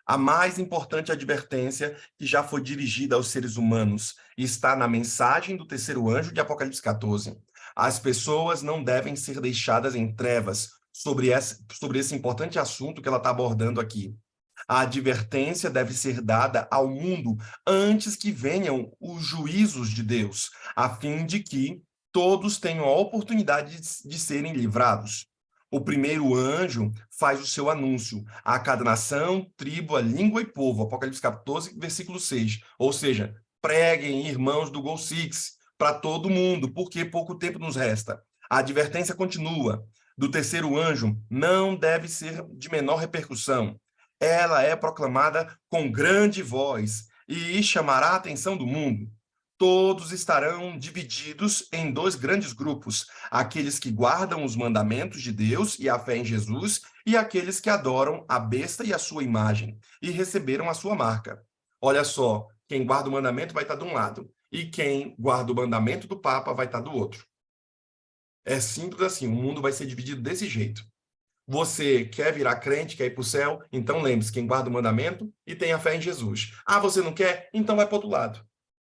A mais importante advertência que já foi dirigida aos seres humanos está na mensagem do terceiro anjo de Apocalipse 14. As pessoas não devem ser deixadas em trevas sobre esse importante assunto que ela está abordando aqui. A advertência deve ser dada ao mundo antes que venham os juízos de Deus, a fim de que todos tenham a oportunidade de serem livrados. O primeiro anjo faz o seu anúncio a cada nação, tribo, a língua e povo. Apocalipse 14, versículo 6. Ou seja, preguem, irmãos do Gol Six, para todo mundo, porque pouco tempo nos resta. A advertência continua. Do terceiro anjo não deve ser de menor repercussão. Ela é proclamada com grande voz e chamará a atenção do mundo. Todos estarão divididos em dois grandes grupos: aqueles que guardam os mandamentos de Deus e a fé em Jesus, e aqueles que adoram a besta e a sua imagem, e receberam a sua marca. Olha só, quem guarda o mandamento vai estar de um lado, e quem guarda o mandamento do Papa vai estar do outro. É simples assim, o mundo vai ser dividido desse jeito. Você quer virar crente, quer ir para o céu? Então lembre-se, quem guarda o mandamento e tem a fé em Jesus. Ah, você não quer? Então vai para o outro lado.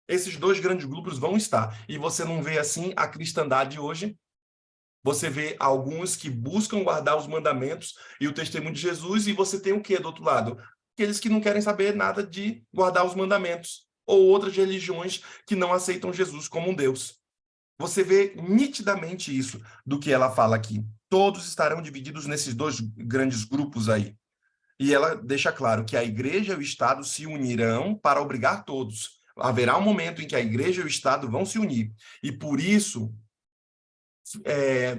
Esses dois grandes grupos vão estar. E você não vê assim a cristandade hoje. Você vê alguns que buscam guardar os mandamentos e o testemunho de Jesus, e você tem o quê do outro lado? Aqueles que não querem saber nada de guardar os mandamentos, ou outras religiões que não aceitam Jesus como um Deus. Você vê nitidamente isso do que ela fala aqui. Todos estarão divididos nesses dois grandes grupos aí. E ela deixa claro que a igreja e o Estado se unirão para obrigar todos. Haverá um momento em que a igreja e o Estado vão se unir. E por isso,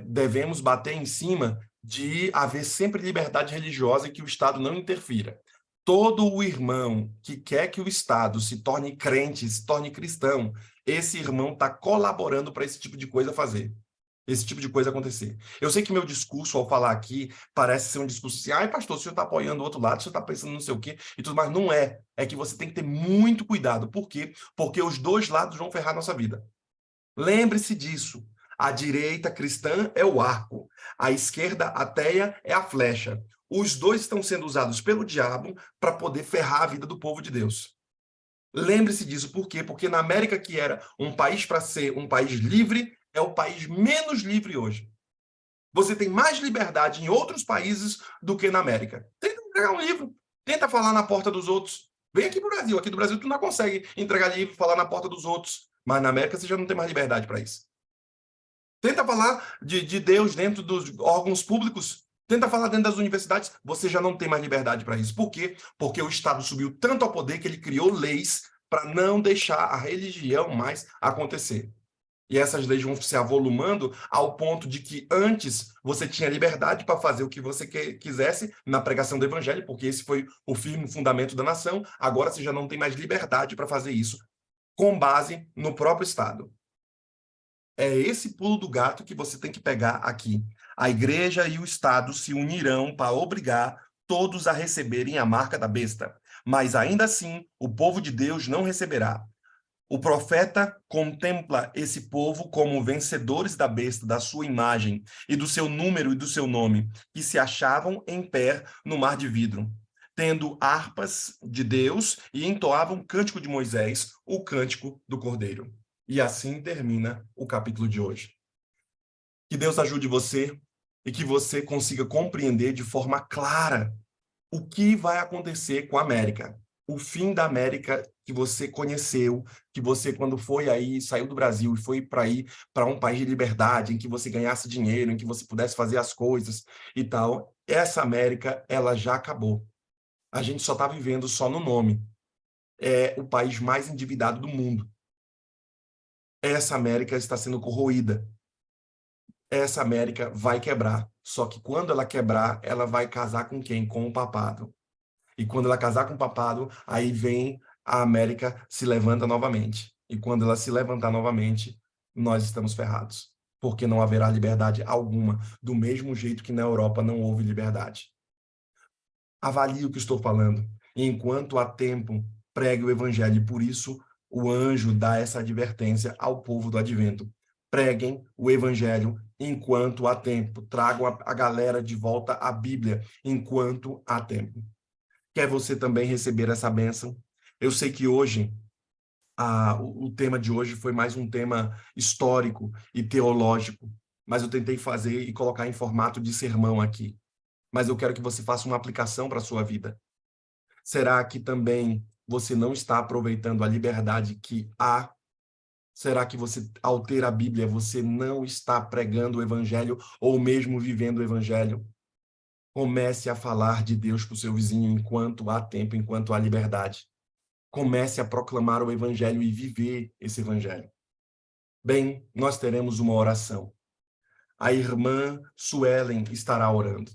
devemos bater em cima de haver sempre liberdade religiosa e que o Estado não interfira. Todo o irmão que quer que o Estado se torne crente, se torne cristão, esse irmão está colaborando para esse tipo de coisa fazer. Esse tipo de coisa acontecer. Eu sei que meu discurso, ao falar aqui, parece ser um discurso assim, ai, pastor, o senhor está apoiando o outro lado, o senhor está pensando não sei o quê, e tudo mais. Não é. É que você tem que ter muito cuidado. Por quê? Porque os dois lados vão ferrar a nossa vida. Lembre-se disso. A direita cristã é o arco, a esquerda ateia é a flecha. Os dois estão sendo usados pelo diabo para poder ferrar a vida do povo de Deus. Lembre-se disso, por quê? Porque na América, que era um país para ser um país livre, é o país menos livre hoje. Você tem mais liberdade em outros países do que na América. Tenta entregar um livro, tenta falar na porta dos outros. Vem aqui para o Brasil. Aqui do Brasil tu não consegue entregar livro, falar na porta dos outros. Mas na América você já não tem mais liberdade para isso. Tenta falar de Deus dentro dos órgãos públicos. Tenta falar dentro das universidades. Você já não tem mais liberdade para isso. Por quê? Porque o Estado subiu tanto ao poder que ele criou leis para não deixar a religião mais acontecer. E essas leis vão se avolumando ao ponto de que antes você tinha liberdade para fazer o que você quisesse na pregação do evangelho, porque esse foi o firme fundamento da nação. Agora você já não tem mais liberdade para fazer isso com base no próprio Estado. É esse pulo do gato que você tem que pegar aqui. A igreja e o Estado se unirão para obrigar todos a receberem a marca da besta. Mas ainda assim, o povo de Deus não receberá. O profeta contempla esse povo como vencedores da besta, da sua imagem, e do seu número e do seu nome, que se achavam em pé no mar de vidro, tendo harpas de Deus e entoavam o cântico de Moisés, o cântico do Cordeiro. E assim termina o capítulo de hoje. Que Deus ajude você e que você consiga compreender de forma clara o que vai acontecer com a América. O fim da América que você conheceu, que você, quando foi aí, saiu do Brasil e foi para ir para um país de liberdade, em que você ganhasse dinheiro, em que você pudesse fazer as coisas e tal, essa América, ela já acabou. A gente só está vivendo só no nome. É o país mais endividado do mundo. Essa América está sendo corroída. Essa América vai quebrar. Só que quando ela quebrar, ela vai casar com quem? Com o papado. E quando ela casar com o papado, aí vem a América se levanta novamente. E quando ela se levantar novamente, nós estamos ferrados. Porque não haverá liberdade alguma, do mesmo jeito que na Europa não houve liberdade. Avalie o que estou falando. E enquanto há tempo, pregue o evangelho. E por isso o anjo dá essa advertência ao povo do advento. Preguem o evangelho enquanto há tempo. Tragam a galera de volta à Bíblia enquanto há tempo. Quer você também receber essa bênção? Eu sei que hoje, o tema de hoje foi mais um tema histórico e teológico, mas eu tentei fazer e colocar em formato de sermão aqui. Mas eu quero que você faça uma aplicação para a sua vida. Será que também você não está aproveitando a liberdade que há? Será que você, ao ter a Bíblia, você não está pregando o Evangelho ou mesmo vivendo o Evangelho? Comece a falar de Deus para o seu vizinho enquanto há tempo, enquanto há liberdade. Comece a proclamar o Evangelho e viver esse Evangelho. Bem, nós teremos uma oração. A irmã Suelen estará orando.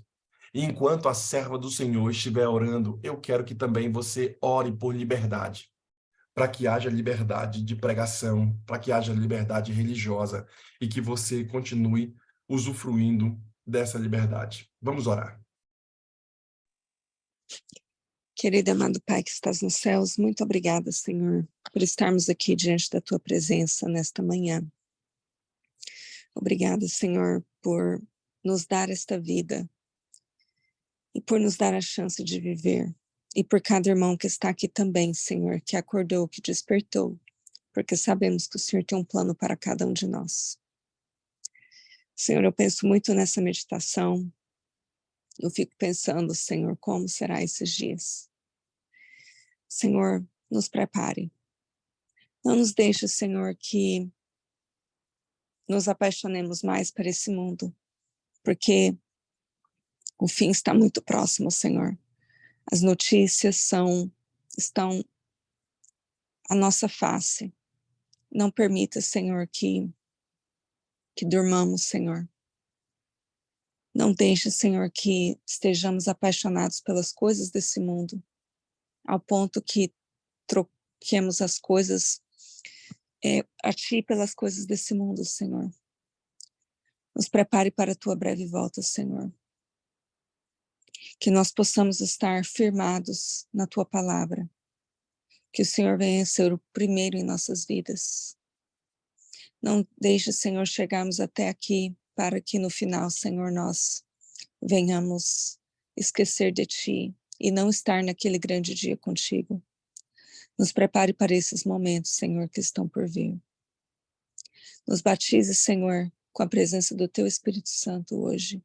E enquanto a serva do Senhor estiver orando, eu quero que também você ore por liberdade, para que haja liberdade de pregação, para que haja liberdade religiosa e que você continue usufruindo dessa liberdade. Vamos orar. Querido e amado Pai que estás nos céus, muito obrigada, Senhor, por estarmos aqui diante da Tua presença nesta manhã. Obrigada, Senhor, por nos dar esta vida e por nos dar a chance de viver. E por cada irmão que está aqui também, Senhor, que acordou, que despertou, porque sabemos que o Senhor tem um plano para cada um de nós. Senhor, eu penso muito nessa meditação. Eu fico pensando, Senhor, como será esses dias? Senhor, nos prepare. Não nos deixe, Senhor, que nos apaixonemos mais por esse mundo, porque o fim está muito próximo, Senhor. As notícias estão à nossa face. Não permita, Senhor, que durmamos, Senhor. Não deixe, Senhor, que estejamos apaixonados pelas coisas desse mundo, ao ponto que troquemos as coisas a Ti pelas coisas desse mundo, Senhor. Nos prepare para a Tua breve volta, Senhor. Que nós possamos estar firmados na Tua palavra. Que o Senhor venha ser o primeiro em nossas vidas. Não deixe, Senhor, chegarmos até aqui para que no final, Senhor, nós venhamos esquecer de Ti e não estar naquele grande dia contigo. Nos prepare para esses momentos, Senhor, que estão por vir. Nos batize, Senhor, com a presença do Teu Espírito Santo hoje.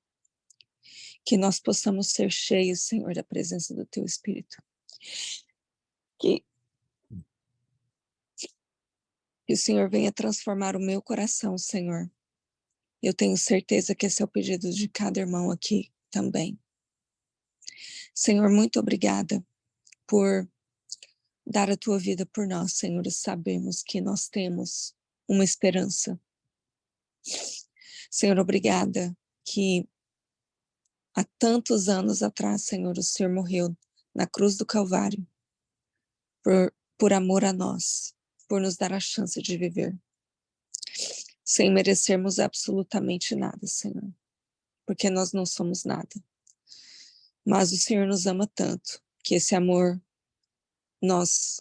Que nós possamos ser cheios, Senhor, da presença do Teu Espírito. Que o Senhor venha transformar o meu coração, Senhor. Eu tenho certeza que esse é o pedido de cada irmão aqui também. Senhor, muito obrigada por dar a Tua vida por nós, Senhor, e sabemos que nós temos uma esperança. Senhor, obrigada que há tantos anos atrás, Senhor, o Senhor morreu na cruz do Calvário por amor a nós, por nos dar a chance de viver, sem merecermos absolutamente nada, Senhor, porque nós não somos nada. Mas o Senhor nos ama tanto, que esse amor nós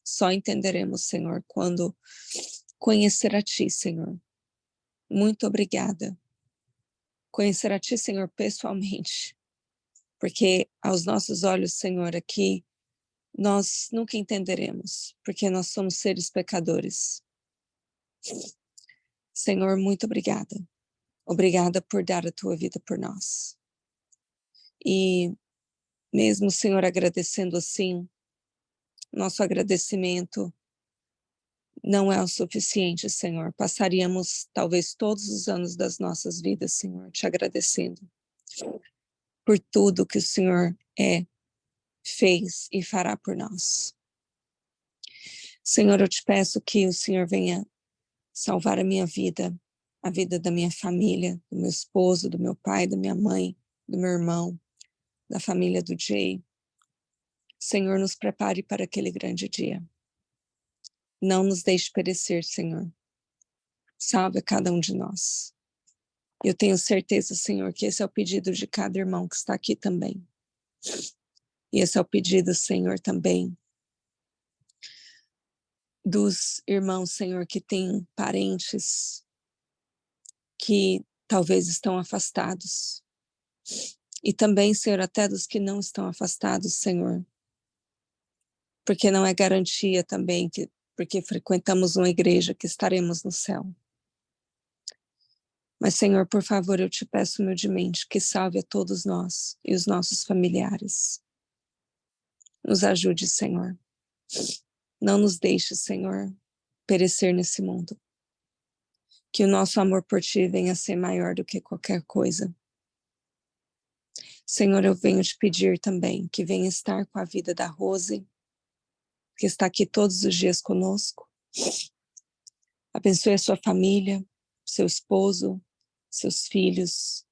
só entenderemos, Senhor, quando conhecer a Ti, Senhor. Muito obrigada. Conhecer a Ti, Senhor, pessoalmente, porque aos nossos olhos, Senhor, aqui, nós nunca entenderemos, porque nós somos seres pecadores. Senhor, muito obrigada. Obrigada por dar a Tua vida por nós. E mesmo, Senhor, agradecendo assim, nosso agradecimento não é o suficiente, Senhor. Passaríamos talvez todos os anos das nossas vidas, Senhor, te agradecendo por tudo que o Senhor fez e fará por nós. Senhor, eu te peço que o Senhor venha salvar a minha vida, a vida da minha família, do meu esposo, do meu pai, da minha mãe, do meu irmão, da família do Jay. Senhor, nos prepare para aquele grande dia. Não nos deixe perecer, Senhor. Salve a cada um de nós. Eu tenho certeza, Senhor, que esse é o pedido de cada irmão que está aqui também. E esse é o pedido, Senhor, também dos irmãos, Senhor, que têm parentes que talvez estão afastados. E também, Senhor, até dos que não estão afastados, Senhor. Porque não é garantia também que, porque frequentamos uma igreja, que estaremos no céu. Mas, Senhor, por favor, eu te peço humildemente que salve a todos nós e os nossos familiares. Nos ajude, Senhor. Não nos deixe, Senhor, perecer nesse mundo. Que o nosso amor por Ti venha a ser maior do que qualquer coisa. Senhor, eu venho te pedir também que venha estar com a vida da Rose, que está aqui todos os dias conosco. Abençoe a sua família, seu esposo, seus filhos.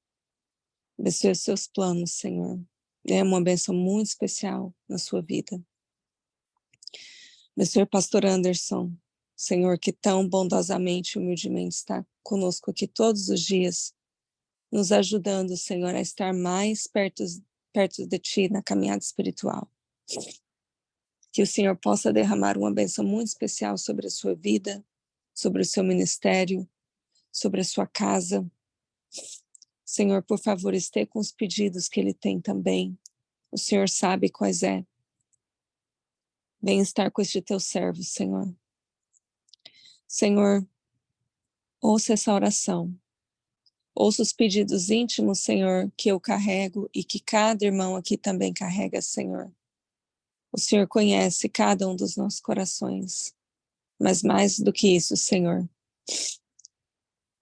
Abençoe os seus planos, Senhor. É uma bênção muito especial na sua vida. Abençoe o pastor Anderson, Senhor, que tão bondosamente e humildemente está conosco aqui todos os dias, nos ajudando, Senhor, a estar mais perto de Ti na caminhada espiritual. Que o Senhor possa derramar uma bênção muito especial sobre a sua vida, sobre o seu ministério, sobre a sua casa. Senhor, por favor, esteja com os pedidos que ele tem também. O Senhor sabe quais é. Venha estar com este teu servo, Senhor. Senhor, ouça essa oração. Ouça os pedidos íntimos, Senhor, que eu carrego e que cada irmão aqui também carrega, Senhor. O Senhor conhece cada um dos nossos corações. Mas mais do que isso, Senhor,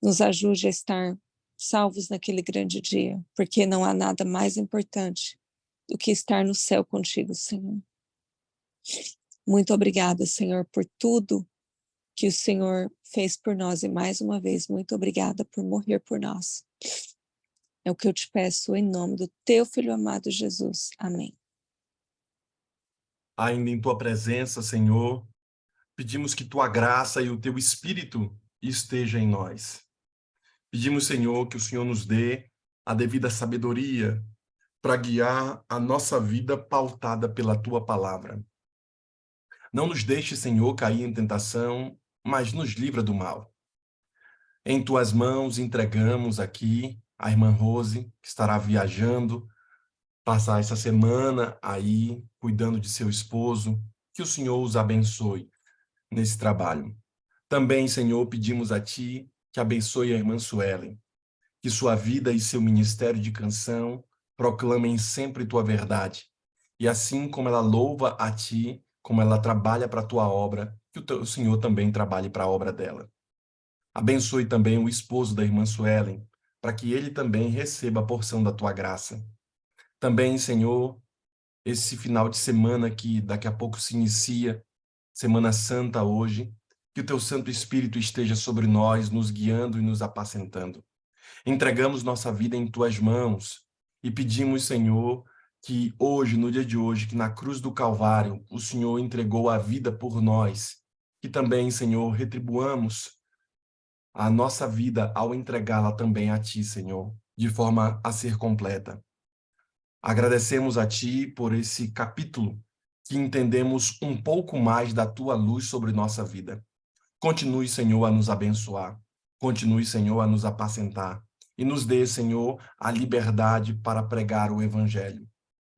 Nos ajude a estar salvos naquele grande dia, porque não há nada mais importante do que estar no céu contigo, Senhor. Muito obrigada, Senhor, por tudo que o Senhor fez por nós e mais uma vez, muito obrigada por morrer por nós. É o que eu te peço em nome do teu Filho amado Jesus. Amém. Ainda em tua presença, Senhor, pedimos que tua graça e o teu Espírito esteja em nós. Pedimos, Senhor, que o Senhor nos dê a devida sabedoria para guiar a nossa vida pautada pela tua palavra. Não nos deixe, Senhor, cair em tentação, mas nos livra do mal. Em tuas mãos entregamos aqui a irmã Rose, que estará viajando, passar essa semana aí cuidando de seu esposo. Que o Senhor os abençoe nesse trabalho. Também, Senhor, pedimos a Ti que abençoe a irmã Suelen, que sua vida e seu ministério de canção proclamem sempre Tua verdade. E assim como ela louva a Ti, como ela trabalha para a Tua obra, que o Senhor também trabalhe para a obra dela. Abençoe também o esposo da irmã Suelen, para que ele também receba a porção da Tua graça. Também, Senhor, esse final de semana que daqui a pouco se inicia, Semana Santa hoje, que o Teu Santo Espírito esteja sobre nós, nos guiando e nos apacentando. Entregamos nossa vida em Tuas mãos e pedimos, Senhor, que hoje, no dia de hoje, que na cruz do Calvário, o Senhor entregou a vida por nós, que também, Senhor, retribuamos a nossa vida ao entregá-la também a Ti, Senhor, de forma a ser completa. Agradecemos a Ti por esse capítulo que entendemos um pouco mais da Tua luz sobre nossa vida. Continue, Senhor, a nos abençoar. Continue, Senhor, a nos apacentar. E nos dê, Senhor, a liberdade para pregar o Evangelho.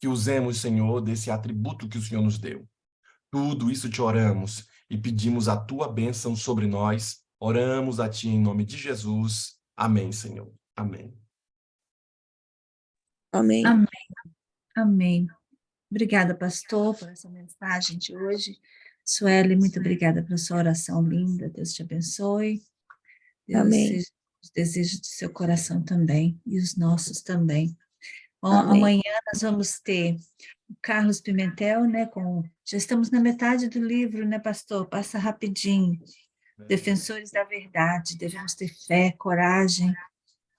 Que usemos, Senhor, desse atributo que o Senhor nos deu. Tudo isso te oramos e pedimos a Tua bênção sobre nós. Oramos a Ti em nome de Jesus. Amém, Senhor. Amém. Amém. Amém. Amém. Obrigada, pastor, por essa mensagem de hoje. Sueli, muito obrigada pela sua oração linda. Deus te abençoe. Deus Amém. seja os desejos do seu coração também e os nossos também. Bom, Amém. amanhã nós vamos ter o Carlos Pimentel, né? Já estamos na metade do livro, né, pastor? Passa rapidinho. Defensores da verdade, devemos ter fé, coragem.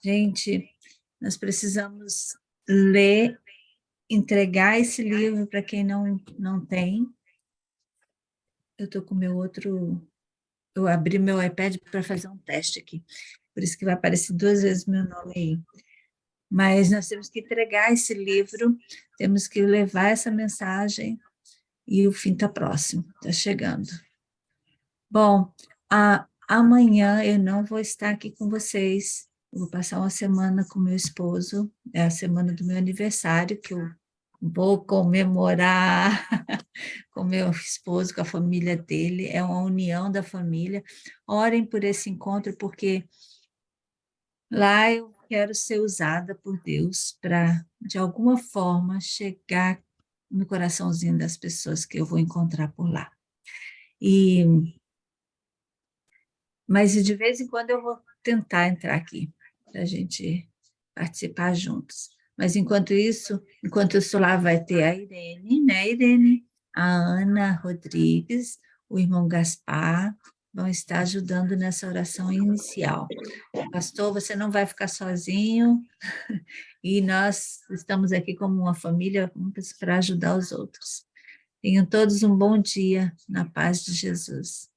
Gente, nós precisamos ler, entregar esse livro para quem não tem. Eu estou com meu outro... Eu abri meu iPad para fazer um teste aqui, por isso que vai aparecer 2 vezes meu nome aí. Mas nós temos que entregar esse livro, temos que levar essa mensagem, e o fim está próximo, está chegando. Bom, amanhã eu não vou estar aqui com vocês, eu vou passar uma semana com meu esposo, é a semana do meu aniversário, que eu vou comemorar com meu esposo, com a família dele, é uma união da família. Orem por esse encontro, porque lá eu quero ser usada por Deus para, de alguma forma, chegar no coraçãozinho das pessoas que eu vou encontrar por lá. Mas de vez em quando eu vou tentar entrar aqui, para a gente participar juntos. Mas enquanto isso, enquanto eu estou lá, vai ter a Irene, né, Irene? A Ana Rodrigues, o irmão Gaspar, vão estar ajudando nessa oração inicial. Pastor, você não vai ficar sozinho, e nós estamos aqui como uma família juntas para ajudar os outros. Tenham todos um bom dia, na paz de Jesus.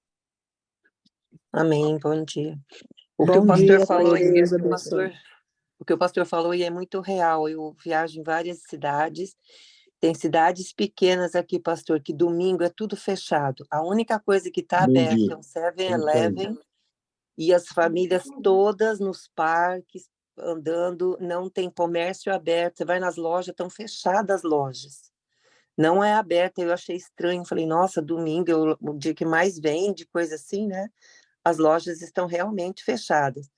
Amém, bom dia. O que Bom o pastor dia, falou, Deus abençoe. o que o pastor falou e é muito real. Eu viajo em várias cidades, tem cidades pequenas aqui, pastor, que domingo é tudo fechado. A única coisa que está aberta é um 7-Eleven e as famílias todas nos parques, andando, não tem comércio aberto. Você vai nas lojas, estão fechadas as lojas. Não é aberta, eu achei estranho. Falei, nossa, domingo é o dia que mais vende, coisa assim, né? As lojas estão realmente fechadas.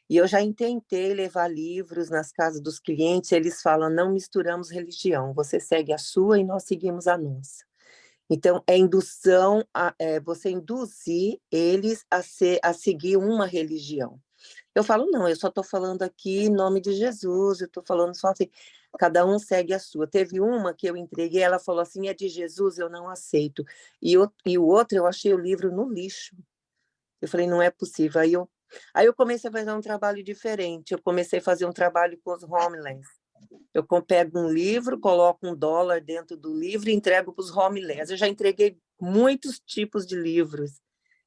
E eu já tentei levar livros nas casas dos clientes, eles falam, não misturamos religião, você segue a sua e nós seguimos a nossa. Então, é indução, você induzir eles a seguir uma religião. Eu falo, não, eu só estou falando aqui em nome de Jesus, eu estou falando só assim, cada um segue a sua. Teve uma que eu entreguei, ela falou assim, é de Jesus, eu não aceito. E o outro, eu achei o livro no lixo. Eu falei, não é possível. Aí eu comecei a fazer um trabalho diferente, eu comecei a fazer um trabalho com os homeless. Eu pego um livro, coloco $1 dentro do livro e entrego para os homeless. Eu já entreguei muitos tipos de livros.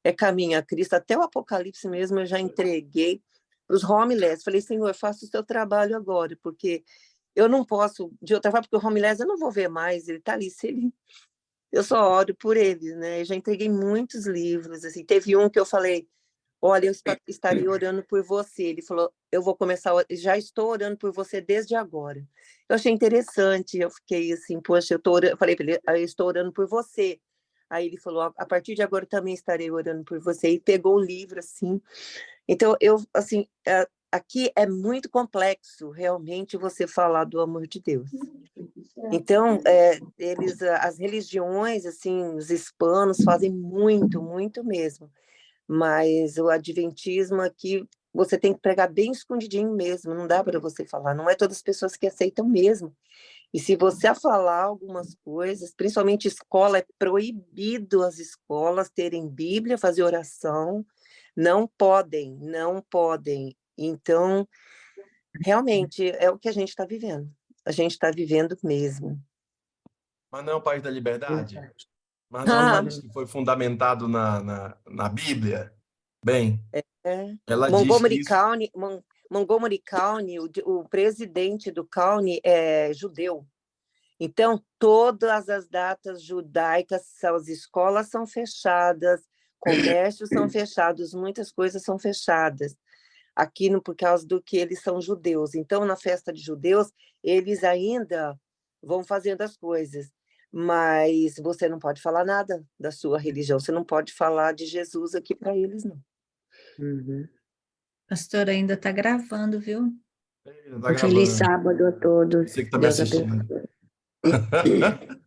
É Caminho a Cristo, até o Apocalipse mesmo eu já entreguei para os homeless. Falei, Senhor, faça o seu trabalho agora, porque eu não posso, de outra forma, porque o homeless eu não vou ver mais, ele está ali, eu só oro por eles, né? Eu já entreguei muitos livros, assim, teve um que eu falei, olha, eu estarei orando por você. Ele falou, eu vou começar, já estou orando por você desde agora. Eu achei interessante, eu fiquei assim, poxa, eu falei para ele, eu estou orando por você. Aí ele falou, a partir de agora também estarei orando por você. E pegou o livro, assim. Então, assim, aqui é muito complexo, realmente, você falar do amor de Deus. Então, as religiões, assim, os hispanos fazem muito, muito mesmo. Mas o adventismo aqui, você tem que pregar bem escondidinho mesmo, não dá para você falar, não é todas as pessoas que aceitam mesmo. E se você falar algumas coisas, principalmente escola, é proibido as escolas terem Bíblia, fazer oração, não podem, não podem. Então, realmente, é o que a gente está vivendo. A gente está vivendo mesmo. Mas não é o país da liberdade? Mas não é um Ah, país que foi fundamentado na Bíblia? Bem, é. ela diz que Montgomery isso... County, Montgomery County, o presidente do county é judeu. Então, todas as datas judaicas, as escolas são fechadas, comércios são fechados, muitas coisas são fechadas. Aqui, por causa do que eles são judeus. Então, na festa de judeus, eles ainda vão fazendo as coisas. Mas você não pode falar nada da sua religião, você não pode falar de Jesus aqui para eles, não. Uhum. Pastor, ainda está gravando, viu? Tá Um feliz gravando. sábado a todos. Você que tá me Deus assistindo. abençoe.